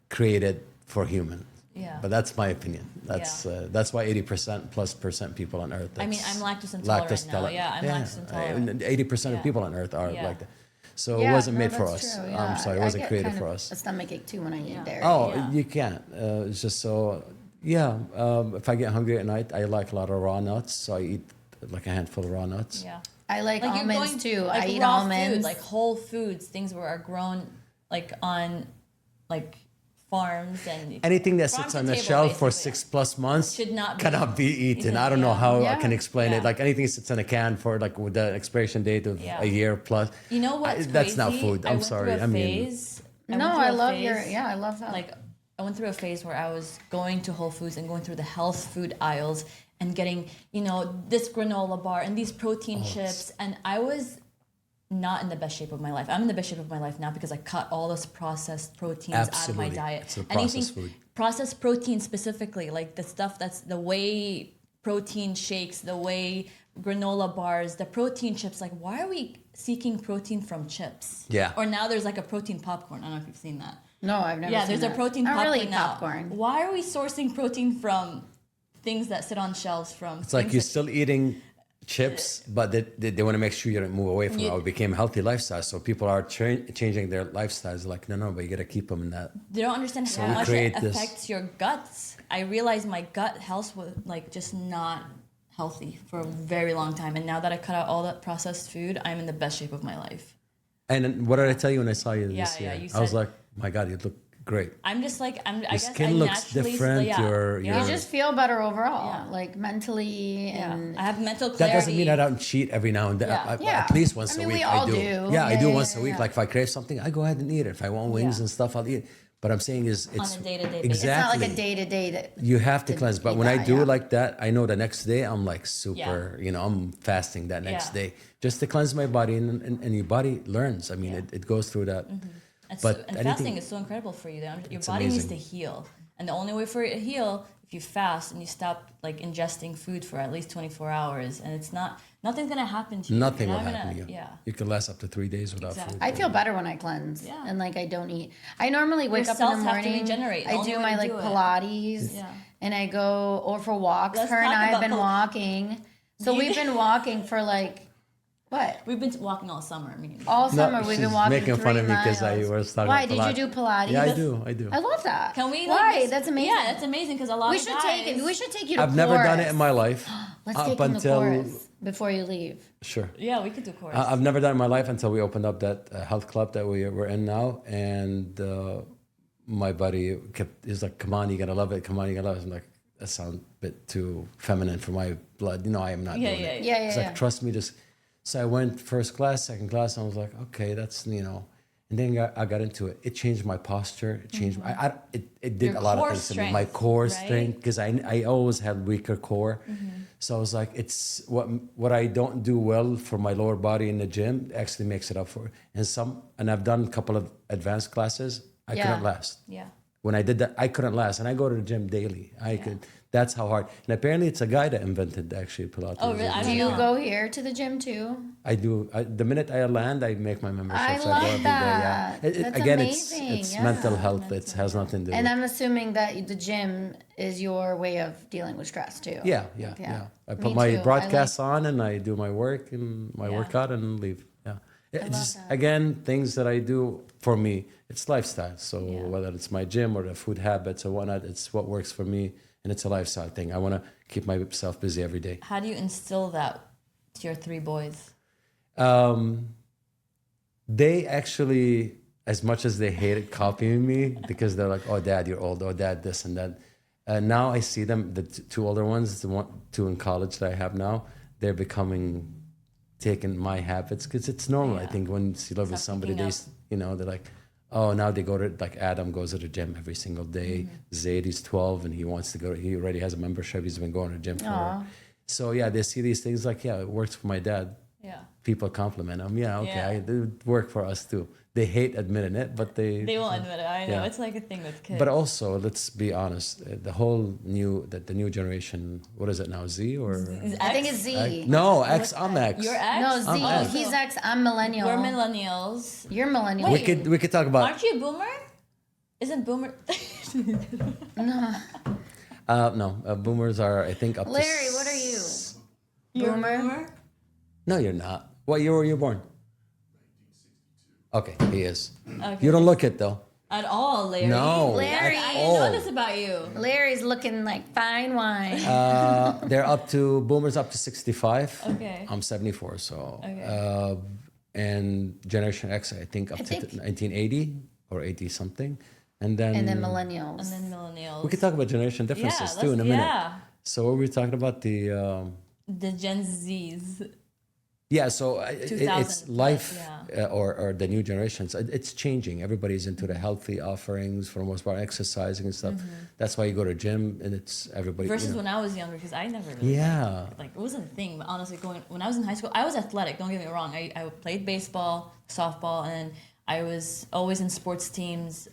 [SPEAKER 1] created for humans.
[SPEAKER 3] Yeah.
[SPEAKER 1] But that's my opinion. That's why 80% people on Earth.
[SPEAKER 3] I mean,
[SPEAKER 1] that's
[SPEAKER 3] I'm lactose intolerant now.
[SPEAKER 1] tolerant.
[SPEAKER 3] Yeah, I'm lactose intolerant.
[SPEAKER 1] 80%
[SPEAKER 3] Yeah.
[SPEAKER 1] of people on Earth are
[SPEAKER 3] Yeah.
[SPEAKER 1] like that. So it
[SPEAKER 2] Yeah,
[SPEAKER 1] wasn't
[SPEAKER 2] no,
[SPEAKER 1] made for
[SPEAKER 2] that's
[SPEAKER 1] us.
[SPEAKER 2] true,
[SPEAKER 1] I'm
[SPEAKER 2] yeah.
[SPEAKER 1] sorry, it
[SPEAKER 2] I
[SPEAKER 1] wasn't
[SPEAKER 2] get
[SPEAKER 1] created
[SPEAKER 2] kind
[SPEAKER 1] for
[SPEAKER 2] of
[SPEAKER 1] us.
[SPEAKER 2] A stomachache too when I eat dairy.
[SPEAKER 1] Oh,
[SPEAKER 3] Yeah.
[SPEAKER 1] you can't. It's just so. Yeah. If I get hungry at night, I like a lot of raw nuts, so I eat like a handful of raw nuts.
[SPEAKER 3] Yeah.
[SPEAKER 2] I like
[SPEAKER 3] Like you're
[SPEAKER 2] almonds
[SPEAKER 3] going
[SPEAKER 2] too.
[SPEAKER 3] like
[SPEAKER 2] I eat
[SPEAKER 3] raw
[SPEAKER 2] almonds.
[SPEAKER 3] food, like whole foods, things where are grown like on like farms and
[SPEAKER 1] Anything that
[SPEAKER 3] farm
[SPEAKER 1] sits
[SPEAKER 3] to
[SPEAKER 1] on the
[SPEAKER 3] table,
[SPEAKER 1] shelf for
[SPEAKER 3] basically.
[SPEAKER 1] 6+ months
[SPEAKER 3] Should not be
[SPEAKER 1] cannot be eaten.
[SPEAKER 3] eaten,
[SPEAKER 1] I don't know
[SPEAKER 3] yeah.
[SPEAKER 1] how I
[SPEAKER 2] Yeah.
[SPEAKER 1] can explain it.
[SPEAKER 3] Yeah.
[SPEAKER 1] Like anything that sits in a can for like with the expiration date of
[SPEAKER 3] Yeah.
[SPEAKER 1] a year plus.
[SPEAKER 3] You know what's
[SPEAKER 1] That's not
[SPEAKER 3] crazy?
[SPEAKER 1] food.
[SPEAKER 3] I
[SPEAKER 1] I'm
[SPEAKER 3] went
[SPEAKER 1] sorry.
[SPEAKER 3] through a
[SPEAKER 1] I mean,
[SPEAKER 3] phase.
[SPEAKER 2] no,
[SPEAKER 3] went through
[SPEAKER 2] I
[SPEAKER 3] a
[SPEAKER 2] love
[SPEAKER 3] phase,
[SPEAKER 2] your. Yeah, I love that.
[SPEAKER 3] Like I went through a phase where I was going to Whole Foods and going through the health food aisles and getting, this granola bar and these protein chips, and I was not in the best shape of my life. I'm in the best shape of my life now because I cut all this processed proteins out of
[SPEAKER 1] Absolutely.
[SPEAKER 3] my diet.
[SPEAKER 1] It's the processed food.
[SPEAKER 3] Processed protein specifically, like the stuff that's the whey protein shakes, the whey granola bars, the protein chips. Like, why are we seeking protein from chips?
[SPEAKER 1] Yeah.
[SPEAKER 3] Or now there's like a protein popcorn. I don't know if you've seen that.
[SPEAKER 2] no, I've never.
[SPEAKER 3] Yeah,
[SPEAKER 2] seen
[SPEAKER 3] there's a
[SPEAKER 2] that.
[SPEAKER 3] protein
[SPEAKER 2] Not
[SPEAKER 3] popcorn
[SPEAKER 2] really
[SPEAKER 3] now.
[SPEAKER 2] popcorn.
[SPEAKER 3] Why are we sourcing protein from things that sit on shelves from?
[SPEAKER 1] it's like
[SPEAKER 3] things
[SPEAKER 1] you're
[SPEAKER 3] that-
[SPEAKER 1] still eating chips, but they want to make sure you don't move away from it. It became healthy lifestyle. So people are changing their lifestyles. Like, no, but you got to keep them in that.
[SPEAKER 3] They don't understand how much it affects your guts. I realized my gut health was like just not healthy for a very long time. And now that I cut out all that processed food, I'm in the best shape of my life.
[SPEAKER 1] And what did I tell you when I saw you this year?
[SPEAKER 3] You
[SPEAKER 1] I was like, my God, you look great.
[SPEAKER 3] I'm just like, I guess
[SPEAKER 1] skin
[SPEAKER 3] I
[SPEAKER 1] looks
[SPEAKER 3] naturally,
[SPEAKER 1] different.
[SPEAKER 3] Yeah.
[SPEAKER 2] You just feel better overall, like mentally. And
[SPEAKER 3] I have mental clarity.
[SPEAKER 1] That doesn't mean I don't cheat every now and then. At least once a week.
[SPEAKER 2] We all
[SPEAKER 1] I do.
[SPEAKER 2] Yeah,
[SPEAKER 1] I do once a week. Like if I crave something, I go ahead and eat it. If I want wings and stuff, I'll eat it. But I'm saying is it's
[SPEAKER 3] on a day-to-day basis.
[SPEAKER 1] Exactly.
[SPEAKER 2] It's not like a day-to-day that
[SPEAKER 1] you have to cleanse. But when I do
[SPEAKER 2] yeah.
[SPEAKER 1] it like that, I know the next day I'm like super, I'm fasting that next day just to cleanse my body and your body learns. I mean, it goes through that.
[SPEAKER 3] And fasting is so incredible for you. Your body needs to heal. And the only way for it to heal, if you fast and you stop like ingesting food for at least 24 hours, and nothing's gonna happen to you.
[SPEAKER 1] Nothing will happen to you.
[SPEAKER 3] Yeah.
[SPEAKER 1] You can last up to 3 days without food.
[SPEAKER 2] I feel better when I cleanse.
[SPEAKER 3] Yeah.
[SPEAKER 2] And like I don't eat. I normally wake up in the morning.
[SPEAKER 3] Have to regenerate.
[SPEAKER 2] I do my like Pilates and I go or for walks.
[SPEAKER 3] Let's
[SPEAKER 2] Her and
[SPEAKER 3] talk
[SPEAKER 2] I have
[SPEAKER 3] about
[SPEAKER 2] been walking. So we've been walking for like what?
[SPEAKER 3] We've been walking all summer.
[SPEAKER 2] All summer we've been walking.
[SPEAKER 1] Making
[SPEAKER 2] 3
[SPEAKER 1] fun of me
[SPEAKER 2] miles.
[SPEAKER 1] because I was talking
[SPEAKER 2] Why
[SPEAKER 1] about
[SPEAKER 2] did you do Pilates?
[SPEAKER 1] Yeah, I do.
[SPEAKER 2] I love that.
[SPEAKER 3] Can we?
[SPEAKER 2] Why? That's amazing.
[SPEAKER 3] Yeah, that's amazing because a lot
[SPEAKER 2] We
[SPEAKER 3] of
[SPEAKER 2] should
[SPEAKER 3] guys,
[SPEAKER 2] take it. We should take you to
[SPEAKER 1] I've never done it in my life.
[SPEAKER 2] Let's
[SPEAKER 1] up
[SPEAKER 2] take you to
[SPEAKER 1] until
[SPEAKER 2] chorus before you leave.
[SPEAKER 1] Sure.
[SPEAKER 3] Yeah, we could do chorus.
[SPEAKER 1] I've never done it in my life until we opened up that health club that we're in now, and my buddy he's like, "Come on, you're gonna love it. Come on, you're gonna love it." I'm like, that sounds a bit too feminine for my blood. I am not doing it.
[SPEAKER 2] Yeah.
[SPEAKER 1] It's like, trust me, just. So I went first class, second class, and I was like, okay, that's and then I got into it. It changed my posture. It changed. It did
[SPEAKER 3] Your
[SPEAKER 1] a lot of
[SPEAKER 3] core
[SPEAKER 1] things to me.
[SPEAKER 3] strength,
[SPEAKER 1] My core
[SPEAKER 3] right?
[SPEAKER 1] strength, because I always had weaker core. So I was like, it's what I don't do well for my lower body in the gym actually makes it up for. And I've done a couple of advanced classes. I couldn't last.
[SPEAKER 3] Yeah.
[SPEAKER 1] When I did that, I couldn't last, and I go to the gym daily. I could. That's how hard. And apparently, it's a guy that invented actually Pilates.
[SPEAKER 3] Oh, really?
[SPEAKER 2] Do you go here to the gym too?
[SPEAKER 1] I do. The minute I land, I make my membership.
[SPEAKER 2] I
[SPEAKER 1] so
[SPEAKER 2] love
[SPEAKER 1] I go every
[SPEAKER 2] that.
[SPEAKER 1] day, yeah.
[SPEAKER 2] That's
[SPEAKER 1] Again,
[SPEAKER 2] amazing.
[SPEAKER 1] it's mental health. It has nothing to do.
[SPEAKER 2] And I'm assuming that the gym is your way of dealing with stress too.
[SPEAKER 1] Yeah. I put my broadcasts on and I do my work and my workout and leave. Yeah. It's just, again, things that I do for me. It's lifestyle. So whether it's my gym or the food habits or whatnot, it's what works for me. And it's a lifestyle thing. I want to keep myself busy every day.
[SPEAKER 3] How do you instill that to your 3 boys?
[SPEAKER 1] They actually, as much as they hated copying me, because they're like, "Oh, Dad, you're old. Oh, Dad, this and that." Now I see them, the 2 older ones, the 2 in college that I have now, they're taking my habits because it's normal. I think when you live with somebody, they're like, oh, now they go to, like Adam goes to the gym every single day. Zaid, he's 12 and he wants to go. He already has a membership. He's been going to the gym for. So yeah, they see these things like, yeah, it works for my dad.
[SPEAKER 3] Yeah.
[SPEAKER 1] People compliment him. Yeah, okay, it would work for us too. They hate admitting it, but they
[SPEAKER 3] won't admit it. I know.
[SPEAKER 1] Yeah.
[SPEAKER 3] It's like a thing with kids.
[SPEAKER 1] But also, let's be honest, the new generation, what is it now, Z or?
[SPEAKER 2] I think it's Z.
[SPEAKER 1] No, X, I'm X.
[SPEAKER 3] You're X?
[SPEAKER 2] No,
[SPEAKER 1] I'm
[SPEAKER 2] Z.
[SPEAKER 1] X.
[SPEAKER 2] He's X. I'm millennial.
[SPEAKER 3] We're millennials.
[SPEAKER 2] You're millennial.
[SPEAKER 1] We could talk about.
[SPEAKER 3] Aren't you a boomer? Isn't boomer?
[SPEAKER 2] No.
[SPEAKER 1] Boomers are, I think, up to.
[SPEAKER 2] Larry, what are you?
[SPEAKER 3] You're
[SPEAKER 2] Boomer?
[SPEAKER 3] a boomer?
[SPEAKER 1] No, you're not. What year were you born? Okay, he is.
[SPEAKER 3] Okay.
[SPEAKER 1] You don't look it though.
[SPEAKER 3] At all, Larry.
[SPEAKER 1] No,
[SPEAKER 2] Larry.
[SPEAKER 1] at
[SPEAKER 3] I didn't
[SPEAKER 1] all.
[SPEAKER 3] know this about you.
[SPEAKER 2] Larry's looking like fine wine.
[SPEAKER 1] They're up to boomers up to 65.
[SPEAKER 3] Okay.
[SPEAKER 1] I'm 74, so.
[SPEAKER 3] Okay.
[SPEAKER 1] And Generation X, I think, up to 1980 or 80 something, and then
[SPEAKER 2] millennials.
[SPEAKER 3] And then millennials.
[SPEAKER 1] we could talk about generation differences too in a minute.
[SPEAKER 3] Yeah.
[SPEAKER 1] So what were we talking about? The
[SPEAKER 3] Gen Zs.
[SPEAKER 1] yeah. So it's
[SPEAKER 3] 2000,
[SPEAKER 1] life
[SPEAKER 3] yeah.
[SPEAKER 1] or the new generations. It's changing. Everybody's into the healthy offerings for the most part, exercising and stuff. That's why you go to gym and it's everybody.
[SPEAKER 3] Versus when I was younger, because I never really like it wasn't a thing. But honestly, when I was in high school, I was athletic. Don't get me wrong. I played baseball, softball, and I was always in sports teams.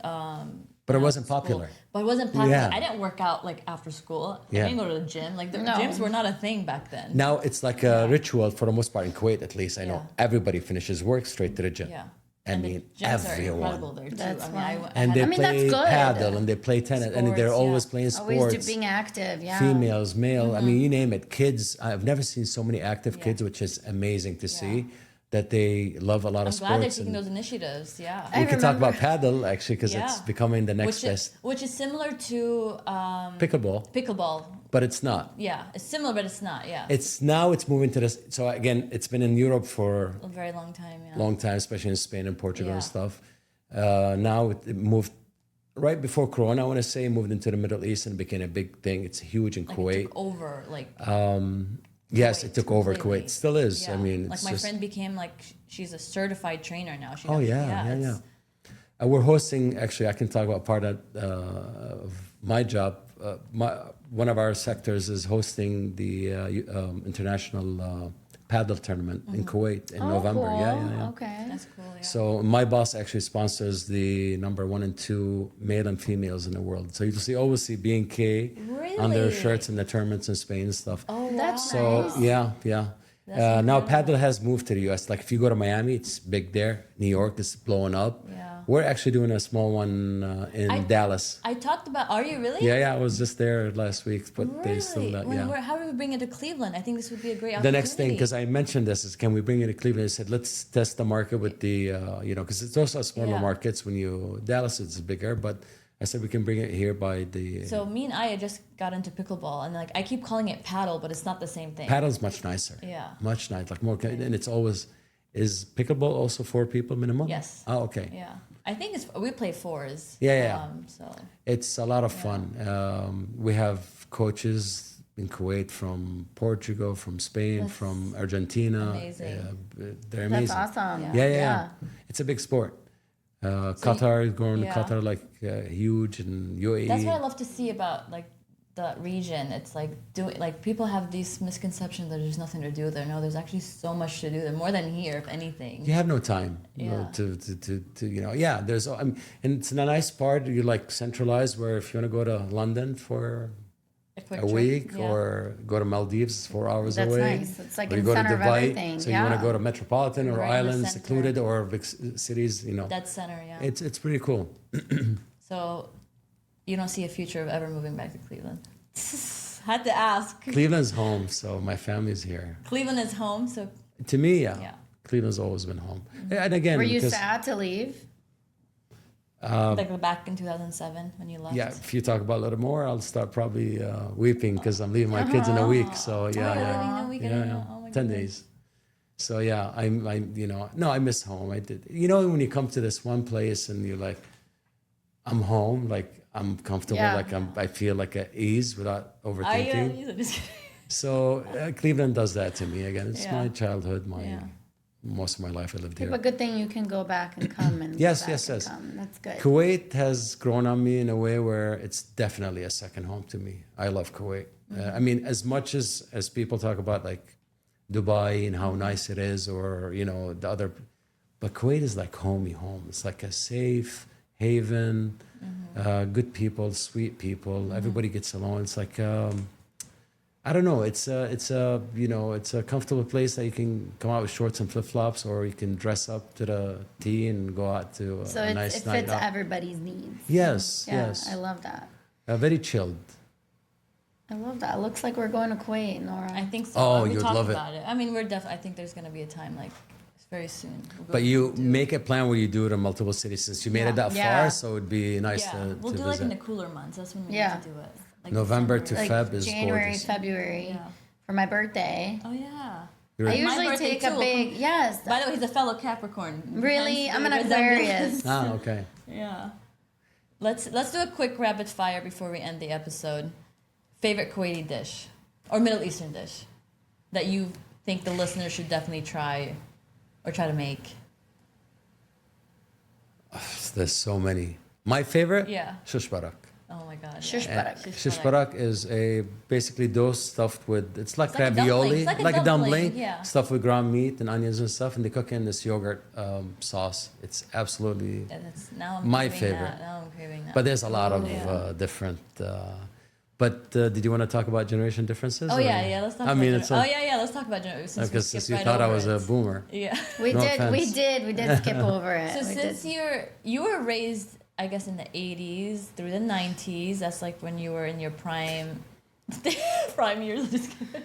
[SPEAKER 1] But it wasn't popular.
[SPEAKER 3] But it wasn't popular.
[SPEAKER 1] Yeah.
[SPEAKER 3] I didn't work out like after school.
[SPEAKER 1] Yeah.
[SPEAKER 3] I didn't go to the gym. Like the gyms were not a thing back then.
[SPEAKER 1] Now it's like a ritual for the most part in Kuwait, at least I know.
[SPEAKER 3] Yeah.
[SPEAKER 1] Everybody finishes work straight to the gym.
[SPEAKER 3] Yeah.
[SPEAKER 1] I
[SPEAKER 3] And
[SPEAKER 1] mean,
[SPEAKER 3] the gyms are
[SPEAKER 1] everyone.
[SPEAKER 3] incredible there too.
[SPEAKER 2] That's
[SPEAKER 3] I mean,
[SPEAKER 2] why.
[SPEAKER 1] And they
[SPEAKER 2] I mean, that's
[SPEAKER 1] play
[SPEAKER 2] good.
[SPEAKER 1] paddle and they play tennis and they're
[SPEAKER 3] Sports,
[SPEAKER 1] always
[SPEAKER 3] yeah.
[SPEAKER 1] playing
[SPEAKER 2] Always
[SPEAKER 1] sports.
[SPEAKER 2] being active, yeah.
[SPEAKER 1] Females, male. I mean, you name it. Kids. I've never seen so many active
[SPEAKER 3] Yeah.
[SPEAKER 1] kids, which is amazing to
[SPEAKER 3] Yeah.
[SPEAKER 1] see. That they love a lot
[SPEAKER 3] I'm
[SPEAKER 1] of
[SPEAKER 3] glad they're
[SPEAKER 1] sports.
[SPEAKER 3] taking
[SPEAKER 1] And
[SPEAKER 3] those initiatives. Yeah.
[SPEAKER 1] we could talk about
[SPEAKER 2] remember-
[SPEAKER 1] paddle actually because it's
[SPEAKER 3] Yeah.
[SPEAKER 1] becoming the next best.
[SPEAKER 3] Which is similar to
[SPEAKER 1] Pickleball,
[SPEAKER 3] pickleball.
[SPEAKER 1] but it's not.
[SPEAKER 3] Yeah, it's similar, but it's not. Yeah,
[SPEAKER 1] It's moving to this. So again, it's been in Europe for
[SPEAKER 3] a very long time. Yeah.
[SPEAKER 1] long time, especially in Spain and Portugal and
[SPEAKER 3] Yeah.
[SPEAKER 1] stuff. Now it moved right before Corona. I want to say moved into the Middle East and became a big thing. It's huge in
[SPEAKER 3] Like
[SPEAKER 1] Kuwait.
[SPEAKER 3] it took over. Like
[SPEAKER 1] Yes, it
[SPEAKER 3] Kuwait
[SPEAKER 1] took over
[SPEAKER 3] completely.
[SPEAKER 1] Kuwait. Still is.
[SPEAKER 3] yeah.
[SPEAKER 1] I mean,
[SPEAKER 3] like
[SPEAKER 1] it's
[SPEAKER 3] my
[SPEAKER 1] just,
[SPEAKER 3] friend became like she's a certified trainer now. She
[SPEAKER 1] Oh
[SPEAKER 3] does-
[SPEAKER 1] yeah.
[SPEAKER 3] it's-
[SPEAKER 1] We're hosting. Actually, I can talk about part of my job. One of our sectors is hosting the international paddle tournament in Kuwait in
[SPEAKER 2] Oh,
[SPEAKER 1] November.
[SPEAKER 2] cool.
[SPEAKER 1] Yeah.
[SPEAKER 2] Okay.
[SPEAKER 3] That's cool. Yeah.
[SPEAKER 1] So my boss actually sponsors the number 1 and 2 male and females in the world. So you'll always see B&K on their
[SPEAKER 3] Really?
[SPEAKER 1] shirts in the tournaments in Spain and stuff.
[SPEAKER 3] Oh,
[SPEAKER 2] That's
[SPEAKER 3] wow.
[SPEAKER 2] nice.
[SPEAKER 1] So yeah.
[SPEAKER 3] That's
[SPEAKER 1] Now
[SPEAKER 3] incredible.
[SPEAKER 1] paddle has moved to the U.S. Like if you go to Miami, it's big there. New York is blowing up.
[SPEAKER 3] Yeah.
[SPEAKER 1] We're actually doing a small one in Dallas.
[SPEAKER 3] I talked about. Are you really?
[SPEAKER 1] Yeah, I was just there last week, but they
[SPEAKER 3] Really?
[SPEAKER 1] still,
[SPEAKER 3] How do we bring it to Cleveland? I think this would be a great
[SPEAKER 1] The
[SPEAKER 3] opportunity.
[SPEAKER 1] next thing, because I mentioned this, is can we bring it to Cleveland? I said let's test the market with the, because it's also smaller
[SPEAKER 3] Yeah.
[SPEAKER 1] markets. Dallas is bigger, but I said we can bring it here by the.
[SPEAKER 3] So me and Aya just got into pickleball, and like I keep calling it paddle, but it's not the same thing.
[SPEAKER 1] Paddle's much nicer.
[SPEAKER 3] Yeah.
[SPEAKER 1] Much nicer, like more, and it's always. Is pickleball also 4 people minimum?
[SPEAKER 3] Yes.
[SPEAKER 1] Oh, okay.
[SPEAKER 3] Yeah, I think we play fours.
[SPEAKER 1] Yeah.
[SPEAKER 3] So
[SPEAKER 1] It's a lot of fun. We have coaches in Kuwait from Portugal, from Spain,
[SPEAKER 3] That's
[SPEAKER 1] from Argentina.
[SPEAKER 3] amazing.
[SPEAKER 1] They're
[SPEAKER 2] That's
[SPEAKER 1] amazing.
[SPEAKER 2] awesome.
[SPEAKER 1] Yeah. It's a big sport. Qatar is growing.
[SPEAKER 3] yeah.
[SPEAKER 1] Qatar like huge, and UAE.
[SPEAKER 3] that's what I love to see about like the region. It's like people have these misconceptions that there's nothing to do there. No, there's actually so much to do there, more than here, if anything.
[SPEAKER 1] You have no time,
[SPEAKER 3] Yeah.
[SPEAKER 1] Yeah, there's. And it's a nice part. You like centralized, where if you want to go to London for
[SPEAKER 3] quick
[SPEAKER 1] a
[SPEAKER 3] trip,
[SPEAKER 1] week
[SPEAKER 3] yeah.
[SPEAKER 1] or go to Maldives, it's 4 hours
[SPEAKER 2] That's
[SPEAKER 1] away.
[SPEAKER 2] nice. It's like
[SPEAKER 1] Or you
[SPEAKER 2] in
[SPEAKER 1] go to
[SPEAKER 2] center of
[SPEAKER 1] Dubai,
[SPEAKER 2] everything.
[SPEAKER 1] so you want to
[SPEAKER 2] Yeah.
[SPEAKER 1] go to metropolitan or
[SPEAKER 3] Right in the
[SPEAKER 1] islands,
[SPEAKER 3] center.
[SPEAKER 1] secluded, or big cities.
[SPEAKER 3] Dead center, yeah.
[SPEAKER 1] It's pretty cool.
[SPEAKER 3] So you don't see a future of ever moving back to Cleveland? Had to ask.
[SPEAKER 1] Cleveland's home, so my family's here.
[SPEAKER 3] Cleveland is home, so
[SPEAKER 1] To me, yeah.
[SPEAKER 3] Yeah.
[SPEAKER 1] Cleveland's always been home. And again,
[SPEAKER 2] Were you
[SPEAKER 1] because,
[SPEAKER 2] sad to leave?
[SPEAKER 3] like back in 2007 when you left.
[SPEAKER 1] yeah, if you talk about it a little more, I'll start probably weeping because I'm leaving my kids in a week. So
[SPEAKER 3] Oh,
[SPEAKER 1] yeah,
[SPEAKER 3] you're leaving a week and oh my
[SPEAKER 1] 10
[SPEAKER 3] goodness.
[SPEAKER 1] days. So yeah, no, I miss home. I did. When you come to this one place and you're like, I'm home, like I'm comfortable,
[SPEAKER 2] Yeah.
[SPEAKER 1] like I feel like at ease without
[SPEAKER 3] Are
[SPEAKER 1] overthinking.
[SPEAKER 3] you? Just kidding.
[SPEAKER 1] So Cleveland does that to me again. It's
[SPEAKER 3] Yeah.
[SPEAKER 1] my childhood,
[SPEAKER 3] Yeah.
[SPEAKER 1] most of my life I lived here.
[SPEAKER 2] But good thing you can go back and come and
[SPEAKER 1] Yes,
[SPEAKER 2] go back
[SPEAKER 1] yes,
[SPEAKER 2] and
[SPEAKER 1] yes.
[SPEAKER 2] come. That's good.
[SPEAKER 1] Kuwait has grown on me in a way where it's definitely a second home to me. I love Kuwait. I mean, as much as people talk about like Dubai and how nice it is, or the other, but Kuwait is like homey home. It's like a safe haven, good people, sweet people. Everybody gets along. It's like I don't know. It's a comfortable place that you can come out with shorts and flip flops, or you can dress up to the T and go out to
[SPEAKER 2] So
[SPEAKER 1] a
[SPEAKER 2] it
[SPEAKER 1] nice night
[SPEAKER 2] fits
[SPEAKER 1] out.
[SPEAKER 2] everybody's needs.
[SPEAKER 1] Yes,
[SPEAKER 2] Yeah,
[SPEAKER 1] yes.
[SPEAKER 2] I love that.
[SPEAKER 1] Very chilled.
[SPEAKER 2] I love that. It looks like we're going to Kuwait, Nora.
[SPEAKER 3] I think so.
[SPEAKER 1] Oh,
[SPEAKER 3] we
[SPEAKER 1] you'd
[SPEAKER 3] talked
[SPEAKER 1] love it.
[SPEAKER 3] about it. I mean, I think there's gonna be a time like very soon. We'll go
[SPEAKER 1] But you
[SPEAKER 3] do-
[SPEAKER 1] make a plan where you do it in multiple cities since you made it that
[SPEAKER 2] Yeah.
[SPEAKER 1] far, so it'd be nice
[SPEAKER 3] Yeah,
[SPEAKER 1] to
[SPEAKER 3] we'll do
[SPEAKER 1] visit.
[SPEAKER 3] like in the cooler months. That's when we
[SPEAKER 2] Yeah.
[SPEAKER 3] need to do it. Like
[SPEAKER 1] November to
[SPEAKER 3] December.
[SPEAKER 2] like
[SPEAKER 1] Feb is
[SPEAKER 2] January,
[SPEAKER 1] gorgeous.
[SPEAKER 2] February
[SPEAKER 3] Yeah.
[SPEAKER 2] for my birthday.
[SPEAKER 3] Oh yeah.
[SPEAKER 1] You're
[SPEAKER 2] I
[SPEAKER 1] right.
[SPEAKER 2] usually
[SPEAKER 3] birthday
[SPEAKER 2] take
[SPEAKER 3] too
[SPEAKER 2] a
[SPEAKER 3] will
[SPEAKER 2] big yes.
[SPEAKER 3] By the way, he's a fellow Capricorn.
[SPEAKER 2] Really,
[SPEAKER 3] Hence
[SPEAKER 2] I'm
[SPEAKER 3] the
[SPEAKER 2] an
[SPEAKER 3] resemblance.
[SPEAKER 2] Aquarius.
[SPEAKER 1] Okay.
[SPEAKER 3] Yeah. Let's do a quick rapid fire before we end the episode. Favorite Kuwaiti dish or Middle Eastern dish that you think the listeners should definitely try or try to make?
[SPEAKER 1] There's so many. My favorite?
[SPEAKER 3] Yeah.
[SPEAKER 1] Shish barak.
[SPEAKER 3] Oh my god.
[SPEAKER 2] Shish
[SPEAKER 3] yeah.
[SPEAKER 2] barak.
[SPEAKER 1] Shish barak is basically dough stuffed with, it's like
[SPEAKER 3] It's like a dumpling.
[SPEAKER 1] ravioli,
[SPEAKER 3] It's like a
[SPEAKER 1] like a
[SPEAKER 3] dumpling,
[SPEAKER 1] dumpling,
[SPEAKER 3] yeah.
[SPEAKER 1] stuffed with ground meat and onions and stuff, and they cook in this yogurt sauce. It's absolutely,
[SPEAKER 3] Yeah, now I'm
[SPEAKER 1] My
[SPEAKER 3] craving
[SPEAKER 1] favorite.
[SPEAKER 3] That. Now I'm craving that.
[SPEAKER 1] but there's a lot of
[SPEAKER 3] Yeah.
[SPEAKER 1] different. But did you want to talk about generation differences?
[SPEAKER 3] Oh
[SPEAKER 1] or-
[SPEAKER 3] yeah. Let's talk.
[SPEAKER 1] I
[SPEAKER 3] about
[SPEAKER 1] mean,
[SPEAKER 3] gener-
[SPEAKER 1] it's
[SPEAKER 3] oh yeah. Let's talk about generation.
[SPEAKER 1] because since you thought I was a boomer.
[SPEAKER 3] Yeah.
[SPEAKER 2] We
[SPEAKER 1] No
[SPEAKER 2] did.
[SPEAKER 1] offense.
[SPEAKER 2] We did skip over it.
[SPEAKER 3] So
[SPEAKER 2] We
[SPEAKER 3] since
[SPEAKER 2] did.
[SPEAKER 3] you were raised, I guess, in the 80s through the 90s, that's like when you were in your prime prime years. Just kidding.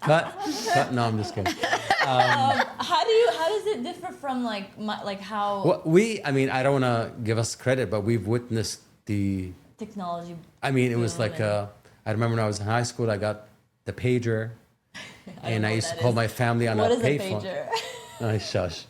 [SPEAKER 1] Cut. No, I'm just kidding.
[SPEAKER 3] How does it differ from like how
[SPEAKER 1] Well, I mean, I don't want to give us credit, but we've witnessed the.
[SPEAKER 3] technology?
[SPEAKER 1] I mean, it was
[SPEAKER 3] boom
[SPEAKER 1] like
[SPEAKER 3] and-
[SPEAKER 1] I remember when I was in high school, I got the pager, and
[SPEAKER 3] know
[SPEAKER 1] I
[SPEAKER 3] what
[SPEAKER 1] used to
[SPEAKER 3] that
[SPEAKER 1] call
[SPEAKER 3] is.
[SPEAKER 1] my family on
[SPEAKER 3] What
[SPEAKER 1] a
[SPEAKER 3] is a
[SPEAKER 1] payphone.
[SPEAKER 3] pager?
[SPEAKER 1] Oh, shush.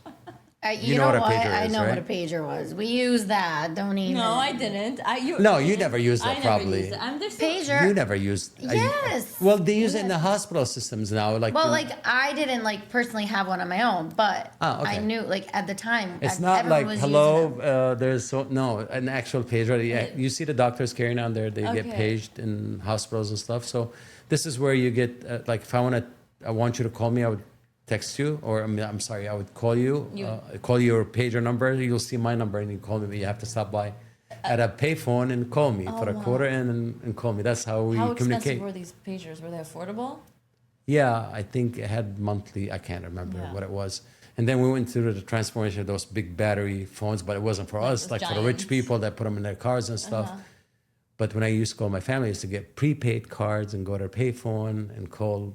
[SPEAKER 2] You
[SPEAKER 1] know
[SPEAKER 2] know
[SPEAKER 1] what a
[SPEAKER 2] what?
[SPEAKER 1] pager
[SPEAKER 2] I
[SPEAKER 1] is,
[SPEAKER 2] know
[SPEAKER 1] right?
[SPEAKER 2] what a pager was. We used that. Don't even.
[SPEAKER 3] No, I didn't.
[SPEAKER 1] No, you never used
[SPEAKER 3] I
[SPEAKER 1] it,
[SPEAKER 3] never
[SPEAKER 1] probably.
[SPEAKER 3] used it. There's so-
[SPEAKER 2] Pager.
[SPEAKER 1] You never used.
[SPEAKER 2] Yes.
[SPEAKER 1] Well, they use it in the hospital systems now. Like.
[SPEAKER 2] Well, like I didn't like personally have one on my own, but
[SPEAKER 1] Ah, okay.
[SPEAKER 2] I knew like at the time.
[SPEAKER 1] It's not
[SPEAKER 2] everyone
[SPEAKER 1] like
[SPEAKER 2] was
[SPEAKER 1] hello.
[SPEAKER 2] using them.
[SPEAKER 1] There's an actual pager. Yeah, you see the doctors carrying on there. They get
[SPEAKER 3] Okay.
[SPEAKER 1] paged in hospitals and stuff. So this is where you get like if I want you to call me, I would text you, or I'm sorry, I would call you. Call your pager number. You'll see my number, and you call me. But you have to stop by at a payphone and call me. Put a quarter in and call me. That's how we
[SPEAKER 3] How
[SPEAKER 1] communicate.
[SPEAKER 3] expensive were these pagers? Were they affordable?
[SPEAKER 1] Yeah, I think it had monthly. I can't remember
[SPEAKER 3] Yeah.
[SPEAKER 1] what it was. And then we went through the transformation of those big battery phones, but it wasn't for us.
[SPEAKER 3] those
[SPEAKER 1] Like for the rich
[SPEAKER 3] giants.
[SPEAKER 1] people that put them in their cars and stuff. But when I used to call my family, I used to get prepaid cards and go to a payphone and call,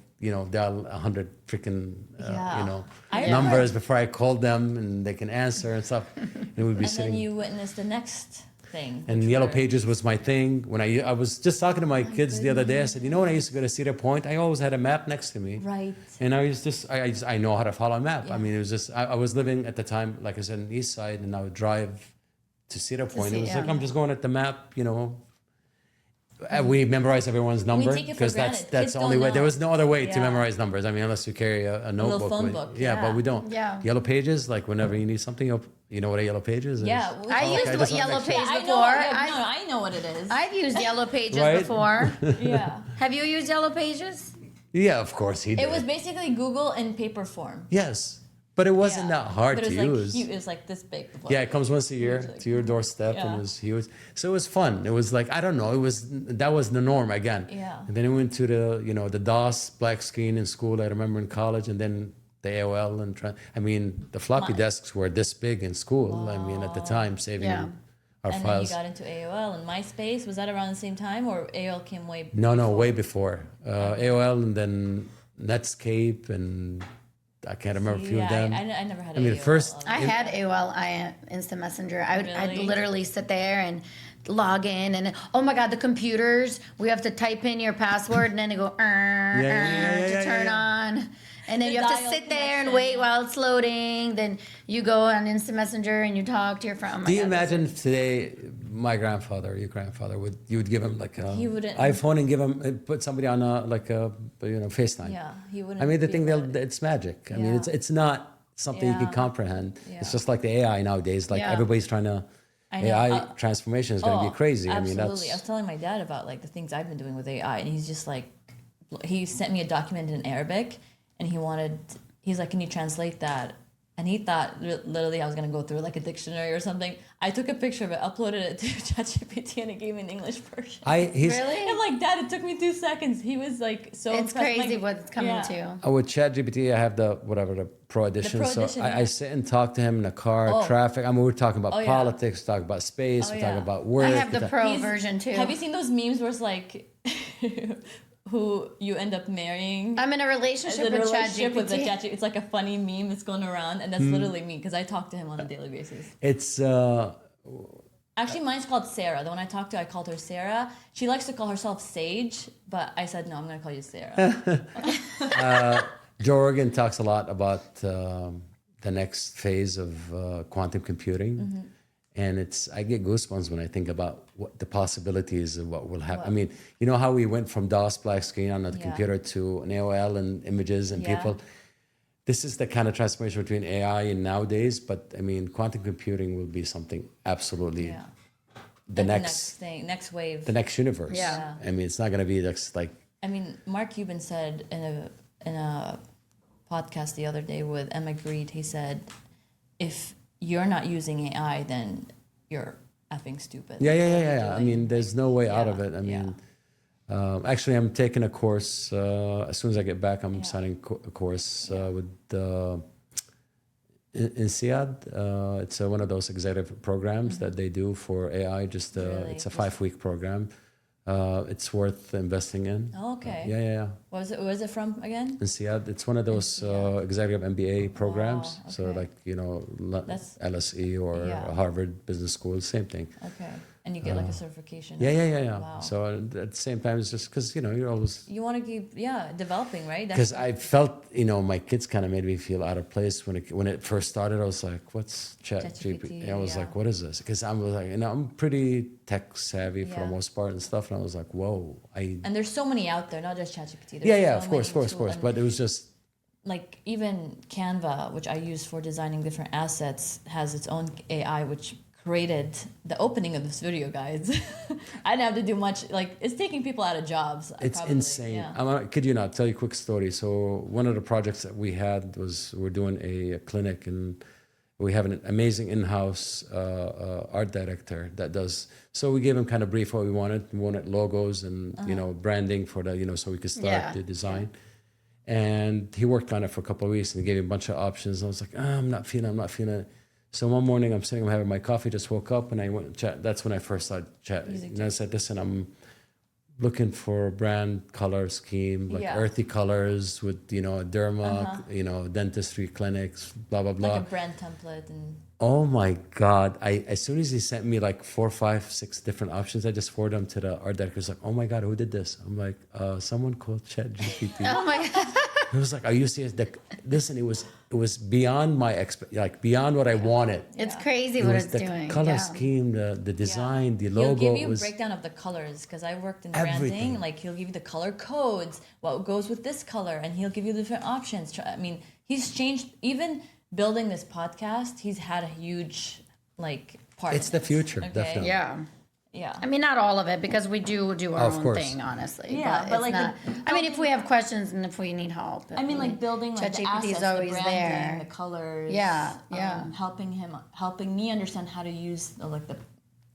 [SPEAKER 1] dial 100 freaking,
[SPEAKER 3] Yeah. I remember-
[SPEAKER 1] numbers before I called them, and they can answer and stuff. And we'd be
[SPEAKER 3] And
[SPEAKER 1] sitting.
[SPEAKER 3] then you witnessed the next thing.
[SPEAKER 1] And
[SPEAKER 3] which
[SPEAKER 1] Yellow
[SPEAKER 3] were-
[SPEAKER 1] Pages was my thing. When I was just talking to my kids the other day, I said, when I used to go to Cedar Point, I always had a map next to me.
[SPEAKER 3] Right.
[SPEAKER 1] And I know how to follow a map.
[SPEAKER 3] Yeah.
[SPEAKER 1] I mean, it was just, I was living at the time, like I said, in the East Side, and I would drive to Cedar Point. It was like, I'm just going at the map, We memorize everyone's number
[SPEAKER 3] take it for
[SPEAKER 1] because
[SPEAKER 3] granted.
[SPEAKER 1] that's
[SPEAKER 3] Kids
[SPEAKER 1] the only
[SPEAKER 3] don't
[SPEAKER 1] way. There
[SPEAKER 3] know.
[SPEAKER 1] was no other way to
[SPEAKER 3] Yeah.
[SPEAKER 1] memorize numbers. I mean, unless you carry a notebook.
[SPEAKER 3] phone
[SPEAKER 1] with-
[SPEAKER 3] book,
[SPEAKER 1] Yeah,
[SPEAKER 3] yeah.
[SPEAKER 1] but we don't.
[SPEAKER 2] Yeah.
[SPEAKER 1] Yellow Pages, like whenever you need something, you know what a Yellow Pages is?
[SPEAKER 3] Yeah.
[SPEAKER 2] I
[SPEAKER 1] okay,
[SPEAKER 2] used
[SPEAKER 1] just
[SPEAKER 2] what
[SPEAKER 1] wanna
[SPEAKER 2] Yellow
[SPEAKER 1] make sure.
[SPEAKER 2] Page
[SPEAKER 3] I
[SPEAKER 2] before.
[SPEAKER 3] know. I know what it is.
[SPEAKER 2] I've used Yellow Pages
[SPEAKER 1] Right?
[SPEAKER 2] before.
[SPEAKER 3] Yeah.
[SPEAKER 2] Have you used Yellow Pages?
[SPEAKER 1] Yeah, of course he did.
[SPEAKER 3] It was basically Google in paper form.
[SPEAKER 1] Yes, but it wasn't that hard
[SPEAKER 3] but it
[SPEAKER 1] to
[SPEAKER 3] was
[SPEAKER 1] use.
[SPEAKER 3] Like, it was like this big. the book.
[SPEAKER 1] Yeah, it comes once a year
[SPEAKER 3] Huge, like-
[SPEAKER 1] to your doorstep,
[SPEAKER 3] Yeah.
[SPEAKER 1] and it was huge. So it was fun. It was like I don't know. That was the norm again.
[SPEAKER 3] Yeah.
[SPEAKER 1] And then it went to the DOS black screen in school. I remember in college, and then the AOL the floppy desks were this big in school. I mean, at the time, saving
[SPEAKER 2] Yeah.
[SPEAKER 1] our
[SPEAKER 3] And
[SPEAKER 1] files.
[SPEAKER 3] then you got into AOL and MySpace. Was that around the same time, or AOL came way?
[SPEAKER 1] No,
[SPEAKER 3] before?
[SPEAKER 1] way before AOL, and then Netscape, and I can't remember a few
[SPEAKER 3] Yeah,
[SPEAKER 1] of them.
[SPEAKER 3] I never had.
[SPEAKER 1] I mean,
[SPEAKER 3] AOL.
[SPEAKER 1] first-
[SPEAKER 2] I had AOL Instant Messenger. I'd
[SPEAKER 3] Really?
[SPEAKER 2] literally sit there and log in, and oh my god, the computers. We have to type in your password, and then they go to turn on. And then
[SPEAKER 3] The
[SPEAKER 2] you have to
[SPEAKER 3] dial
[SPEAKER 2] sit there and
[SPEAKER 3] connection.
[SPEAKER 2] wait while it's loading. Then you go on Instant Messenger and you talk to your friend. Oh my
[SPEAKER 1] Do you
[SPEAKER 2] God, that's-
[SPEAKER 1] imagine today, my grandfather, your grandfather, you would give him like a
[SPEAKER 3] He wouldn't-
[SPEAKER 1] iPhone and give him put somebody on FaceTime?
[SPEAKER 3] Yeah, he wouldn't.
[SPEAKER 1] I mean, the
[SPEAKER 3] be
[SPEAKER 1] thing
[SPEAKER 3] allowed.
[SPEAKER 1] it's magic. I mean,
[SPEAKER 3] Yeah.
[SPEAKER 1] it's not something you can
[SPEAKER 3] Yeah.
[SPEAKER 1] comprehend.
[SPEAKER 3] Yeah.
[SPEAKER 1] It's just like the AI nowadays. Like
[SPEAKER 2] Yeah.
[SPEAKER 1] everybody's trying to.
[SPEAKER 3] I know.
[SPEAKER 1] AI transformation is going to be crazy.
[SPEAKER 3] Absolutely.
[SPEAKER 1] I
[SPEAKER 3] I
[SPEAKER 1] mean,
[SPEAKER 3] was telling my dad about like the things I've been doing with AI, and he's just like, he sent me a document in Arabic, and he's like, can you translate that? And he thought literally I was gonna go through like a dictionary or something. I took a picture of it, uploaded it to ChatGPT, and it gave me an English version.
[SPEAKER 2] Really?
[SPEAKER 3] I'm like, Dad, it took me 2 seconds. He was like so
[SPEAKER 2] It's
[SPEAKER 3] impressed.
[SPEAKER 2] crazy
[SPEAKER 3] Like,
[SPEAKER 2] what it's coming
[SPEAKER 3] yeah.
[SPEAKER 2] to.
[SPEAKER 1] with ChatGPT, I have the Pro Edition.
[SPEAKER 3] Pro
[SPEAKER 1] So
[SPEAKER 3] Edition,
[SPEAKER 1] I
[SPEAKER 3] yeah.
[SPEAKER 1] sit and talk to him in the car,
[SPEAKER 3] Oh.
[SPEAKER 1] traffic. I mean, we're talking about
[SPEAKER 3] Oh, yeah.
[SPEAKER 1] politics, talking about space,
[SPEAKER 3] Oh,
[SPEAKER 1] we're
[SPEAKER 3] yeah.
[SPEAKER 1] talking about work.
[SPEAKER 2] I have the
[SPEAKER 1] we're
[SPEAKER 2] pro
[SPEAKER 3] He's-
[SPEAKER 2] version too.
[SPEAKER 3] Have you seen those memes where it's like who you end up marrying?
[SPEAKER 2] I'm in a
[SPEAKER 3] The
[SPEAKER 2] relationship with
[SPEAKER 3] relationship with the
[SPEAKER 2] ChatGPT.
[SPEAKER 3] ChatGPT. It's like a funny meme that's going around, and that's literally me because I talk to him on a daily basis.
[SPEAKER 1] It's
[SPEAKER 3] Actually, mine's called Sarah. The one I talked to, I called her Sarah. She likes to call herself Sage, but I said no. I'm going to call you Sarah.
[SPEAKER 1] Joe Rogan talks a lot about the next phase of quantum computing,
[SPEAKER 3] Mm-hmm.
[SPEAKER 1] and I get goosebumps when I think about what the possibilities of what will happen. I mean, you know how we went from DOS black screen on the
[SPEAKER 3] Yeah.
[SPEAKER 1] computer to an AOL and images and
[SPEAKER 3] Yeah.
[SPEAKER 1] people. This is the kind of transformation between AI and nowadays, but I mean, quantum computing will be something absolutely
[SPEAKER 3] Yeah.
[SPEAKER 1] the
[SPEAKER 3] Like
[SPEAKER 1] next
[SPEAKER 3] thing, next wave.
[SPEAKER 1] the next universe.
[SPEAKER 2] Yeah.
[SPEAKER 1] I mean, it's not going to be like
[SPEAKER 3] I mean, Mark Cuban said in a podcast the other day with Emma Greed, he said, if you're not using AI, then you're effing stupid.
[SPEAKER 1] Yeah. I mean, there's no way out
[SPEAKER 3] Yeah,
[SPEAKER 1] of it. I mean, actually, I'm taking a course. As soon as I get back, I'm signing a course with INSEAD. It's one of those executive programs that they do for AI. Just it's a 5-week program. It's worth investing in.
[SPEAKER 3] Oh, okay.
[SPEAKER 1] Yeah.
[SPEAKER 3] What was it from again?
[SPEAKER 1] INSEAD. It's one of those executive MBA programs.
[SPEAKER 3] Wow,
[SPEAKER 1] So
[SPEAKER 3] okay.
[SPEAKER 1] like, you know,
[SPEAKER 3] That's-
[SPEAKER 1] LSE or Harvard Business School, same thing.
[SPEAKER 3] Okay. And you get like a certification.
[SPEAKER 1] Yeah.
[SPEAKER 3] Wow.
[SPEAKER 1] So at the same time, it's just because, you know, you're always...
[SPEAKER 3] You want to keep, developing, right?
[SPEAKER 1] Because I felt, you know, my kids kind of made me feel out of place when it first started. I was like, "What's ChatGPT?" I was like, "What is this?" Because I was like, you know, I'm pretty tech savvy for the most part and stuff, and I was like, "Whoa!"
[SPEAKER 3] And there's so many out there, not just ChatGPT.
[SPEAKER 1] Of course. But it was just
[SPEAKER 3] like even Canva, which I use for designing different assets, has its own AI, which created the opening of this video, guys. I didn't have to do much. Like, it's taking people out of jobs.
[SPEAKER 1] It's insane.
[SPEAKER 3] Yeah.
[SPEAKER 1] Kid you not, tell you a quick story. So one of the projects that we had was we're doing a clinic, and we have an amazing in-house art director that does. So we gave him kind of brief what we wanted. We wanted logos and you know, branding for the, you know, so we could start the design. And he worked on it for a couple of weeks and gave me a bunch of options. I was like, I'm not feeling it. So one morning I'm having my coffee, just woke up, and I went to chat. That's when I first started chatting. And I said, listen, I'm looking for a brand color scheme, like earthy colors with, you know, derma, you know, dentistry clinics, blah, blah, blah.
[SPEAKER 3] Like a brand template. And
[SPEAKER 1] Oh my God. As soon as he sent me like 4, 5, 6 different options, I just forwarded them to the art director. He's like, oh my God, who did this? I'm like, someone called ChatGPT.
[SPEAKER 2] Oh my God.
[SPEAKER 1] It was like, are you serious? Listen, it was beyond my beyond what I wanted.
[SPEAKER 2] It's crazy
[SPEAKER 1] It
[SPEAKER 2] what
[SPEAKER 1] was
[SPEAKER 2] it's
[SPEAKER 1] the
[SPEAKER 2] doing.
[SPEAKER 1] color scheme, the design, the logo.
[SPEAKER 3] He'll give you a
[SPEAKER 1] was
[SPEAKER 3] breakdown of the colors, because I worked in
[SPEAKER 1] everything.
[SPEAKER 3] branding. Like, he'll give you the color codes, what goes with this color, and he'll give you the different options. I mean, he's changed. Even building this podcast, he's had a huge part.
[SPEAKER 1] It's the future,
[SPEAKER 3] okay?
[SPEAKER 1] definitely.
[SPEAKER 3] Yeah.
[SPEAKER 2] I mean, not all of it, because we do our
[SPEAKER 1] Of
[SPEAKER 2] own
[SPEAKER 1] course.
[SPEAKER 2] thing, honestly.
[SPEAKER 3] Yeah, but
[SPEAKER 2] it's
[SPEAKER 3] like
[SPEAKER 2] not, I mean, if we have questions and if we need help.
[SPEAKER 3] I mean, like building like the
[SPEAKER 2] ChatGPT is
[SPEAKER 3] assets,
[SPEAKER 2] always
[SPEAKER 3] the branding,
[SPEAKER 2] there.
[SPEAKER 3] the colors.
[SPEAKER 2] Yeah.
[SPEAKER 3] Helping me understand how to use the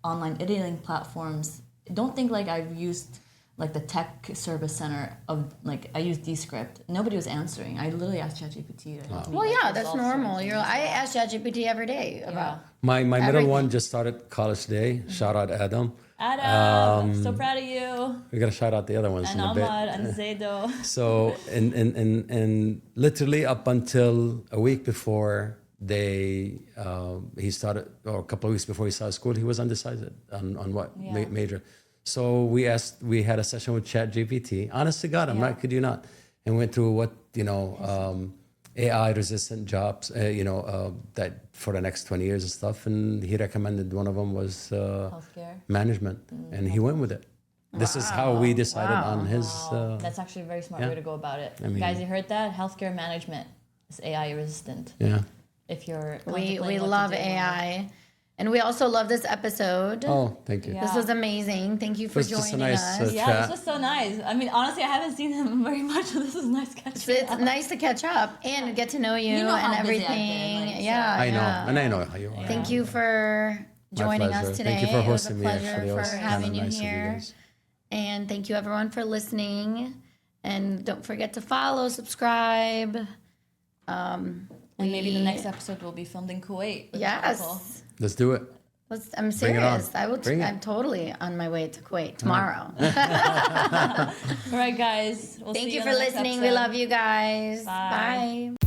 [SPEAKER 3] online editing platforms. Don't think like I've used like the tech service center of I use Descript. Nobody was answering. I literally asked ChatGPT to help me.
[SPEAKER 2] Well, yeah, that's
[SPEAKER 3] resolve
[SPEAKER 2] normal.
[SPEAKER 3] certain
[SPEAKER 2] I
[SPEAKER 3] things.
[SPEAKER 2] ask ChatGPT every day about.
[SPEAKER 1] My middle
[SPEAKER 2] Everything.
[SPEAKER 1] one just started college today. Shout out Adam.
[SPEAKER 3] Adam, I'm so proud of you.
[SPEAKER 1] We're gonna shout out the other ones
[SPEAKER 3] And
[SPEAKER 1] in a bit.
[SPEAKER 3] Ahmad and Zaido.
[SPEAKER 1] So and literally up until a week before he started, or a couple of weeks before he started school, he was undecided on what major. So we had a session with ChatGPT. Honest to God, I'm not kidding you not, and went through what AI resistant jobs, that for the next 20 years and stuff. And he recommended one of them was
[SPEAKER 3] Healthcare.
[SPEAKER 1] management, and he went with it. This is how we decided on his.
[SPEAKER 3] That's actually a very smart way to go about it.
[SPEAKER 1] I mean-
[SPEAKER 3] Guys, you heard that? Healthcare management is AI resistant.
[SPEAKER 1] Yeah.
[SPEAKER 3] If you're
[SPEAKER 2] We
[SPEAKER 3] contemplating what to
[SPEAKER 2] love
[SPEAKER 3] do.
[SPEAKER 2] AI, and we also love this episode.
[SPEAKER 1] Oh, thank you.
[SPEAKER 3] Yeah.
[SPEAKER 2] This was amazing. Thank you for
[SPEAKER 1] was just a
[SPEAKER 2] joining
[SPEAKER 1] nice,
[SPEAKER 2] us.
[SPEAKER 3] Yeah,
[SPEAKER 1] chat.
[SPEAKER 3] this was so nice. I mean, honestly, I haven't seen him very much. So this is nice catching
[SPEAKER 2] It's
[SPEAKER 3] up.
[SPEAKER 2] nice to catch up and get to know you,
[SPEAKER 3] You know how
[SPEAKER 2] and
[SPEAKER 3] busy I've been,
[SPEAKER 2] everything.
[SPEAKER 3] like,
[SPEAKER 2] Yeah,
[SPEAKER 3] so-
[SPEAKER 1] I know,
[SPEAKER 2] yeah.
[SPEAKER 1] and I know how you are.
[SPEAKER 2] Thank you for joining us
[SPEAKER 1] pleasure.
[SPEAKER 2] today.
[SPEAKER 1] Thank you for
[SPEAKER 2] It was a
[SPEAKER 1] hosting me.
[SPEAKER 2] pleasure
[SPEAKER 1] Actually, it
[SPEAKER 2] for
[SPEAKER 1] was kind
[SPEAKER 2] having
[SPEAKER 1] of
[SPEAKER 2] you
[SPEAKER 1] nice of you
[SPEAKER 2] here.
[SPEAKER 1] guys.
[SPEAKER 2] And thank you everyone for listening. And don't forget to follow, subscribe.
[SPEAKER 3] And maybe the next episode will be filmed in Kuwait. with
[SPEAKER 2] Yes.
[SPEAKER 3] Michael.
[SPEAKER 1] Let's do it.
[SPEAKER 2] I'm
[SPEAKER 1] Bring it on.
[SPEAKER 2] serious.
[SPEAKER 1] Bring it.
[SPEAKER 2] I'm totally on my way to Kuwait tomorrow.
[SPEAKER 3] All right, guys. We'll
[SPEAKER 2] Thank
[SPEAKER 3] see
[SPEAKER 2] you
[SPEAKER 3] on
[SPEAKER 2] for
[SPEAKER 3] the next
[SPEAKER 2] listening. We
[SPEAKER 3] episode.
[SPEAKER 2] love you guys.
[SPEAKER 3] Bye.
[SPEAKER 2] Bye.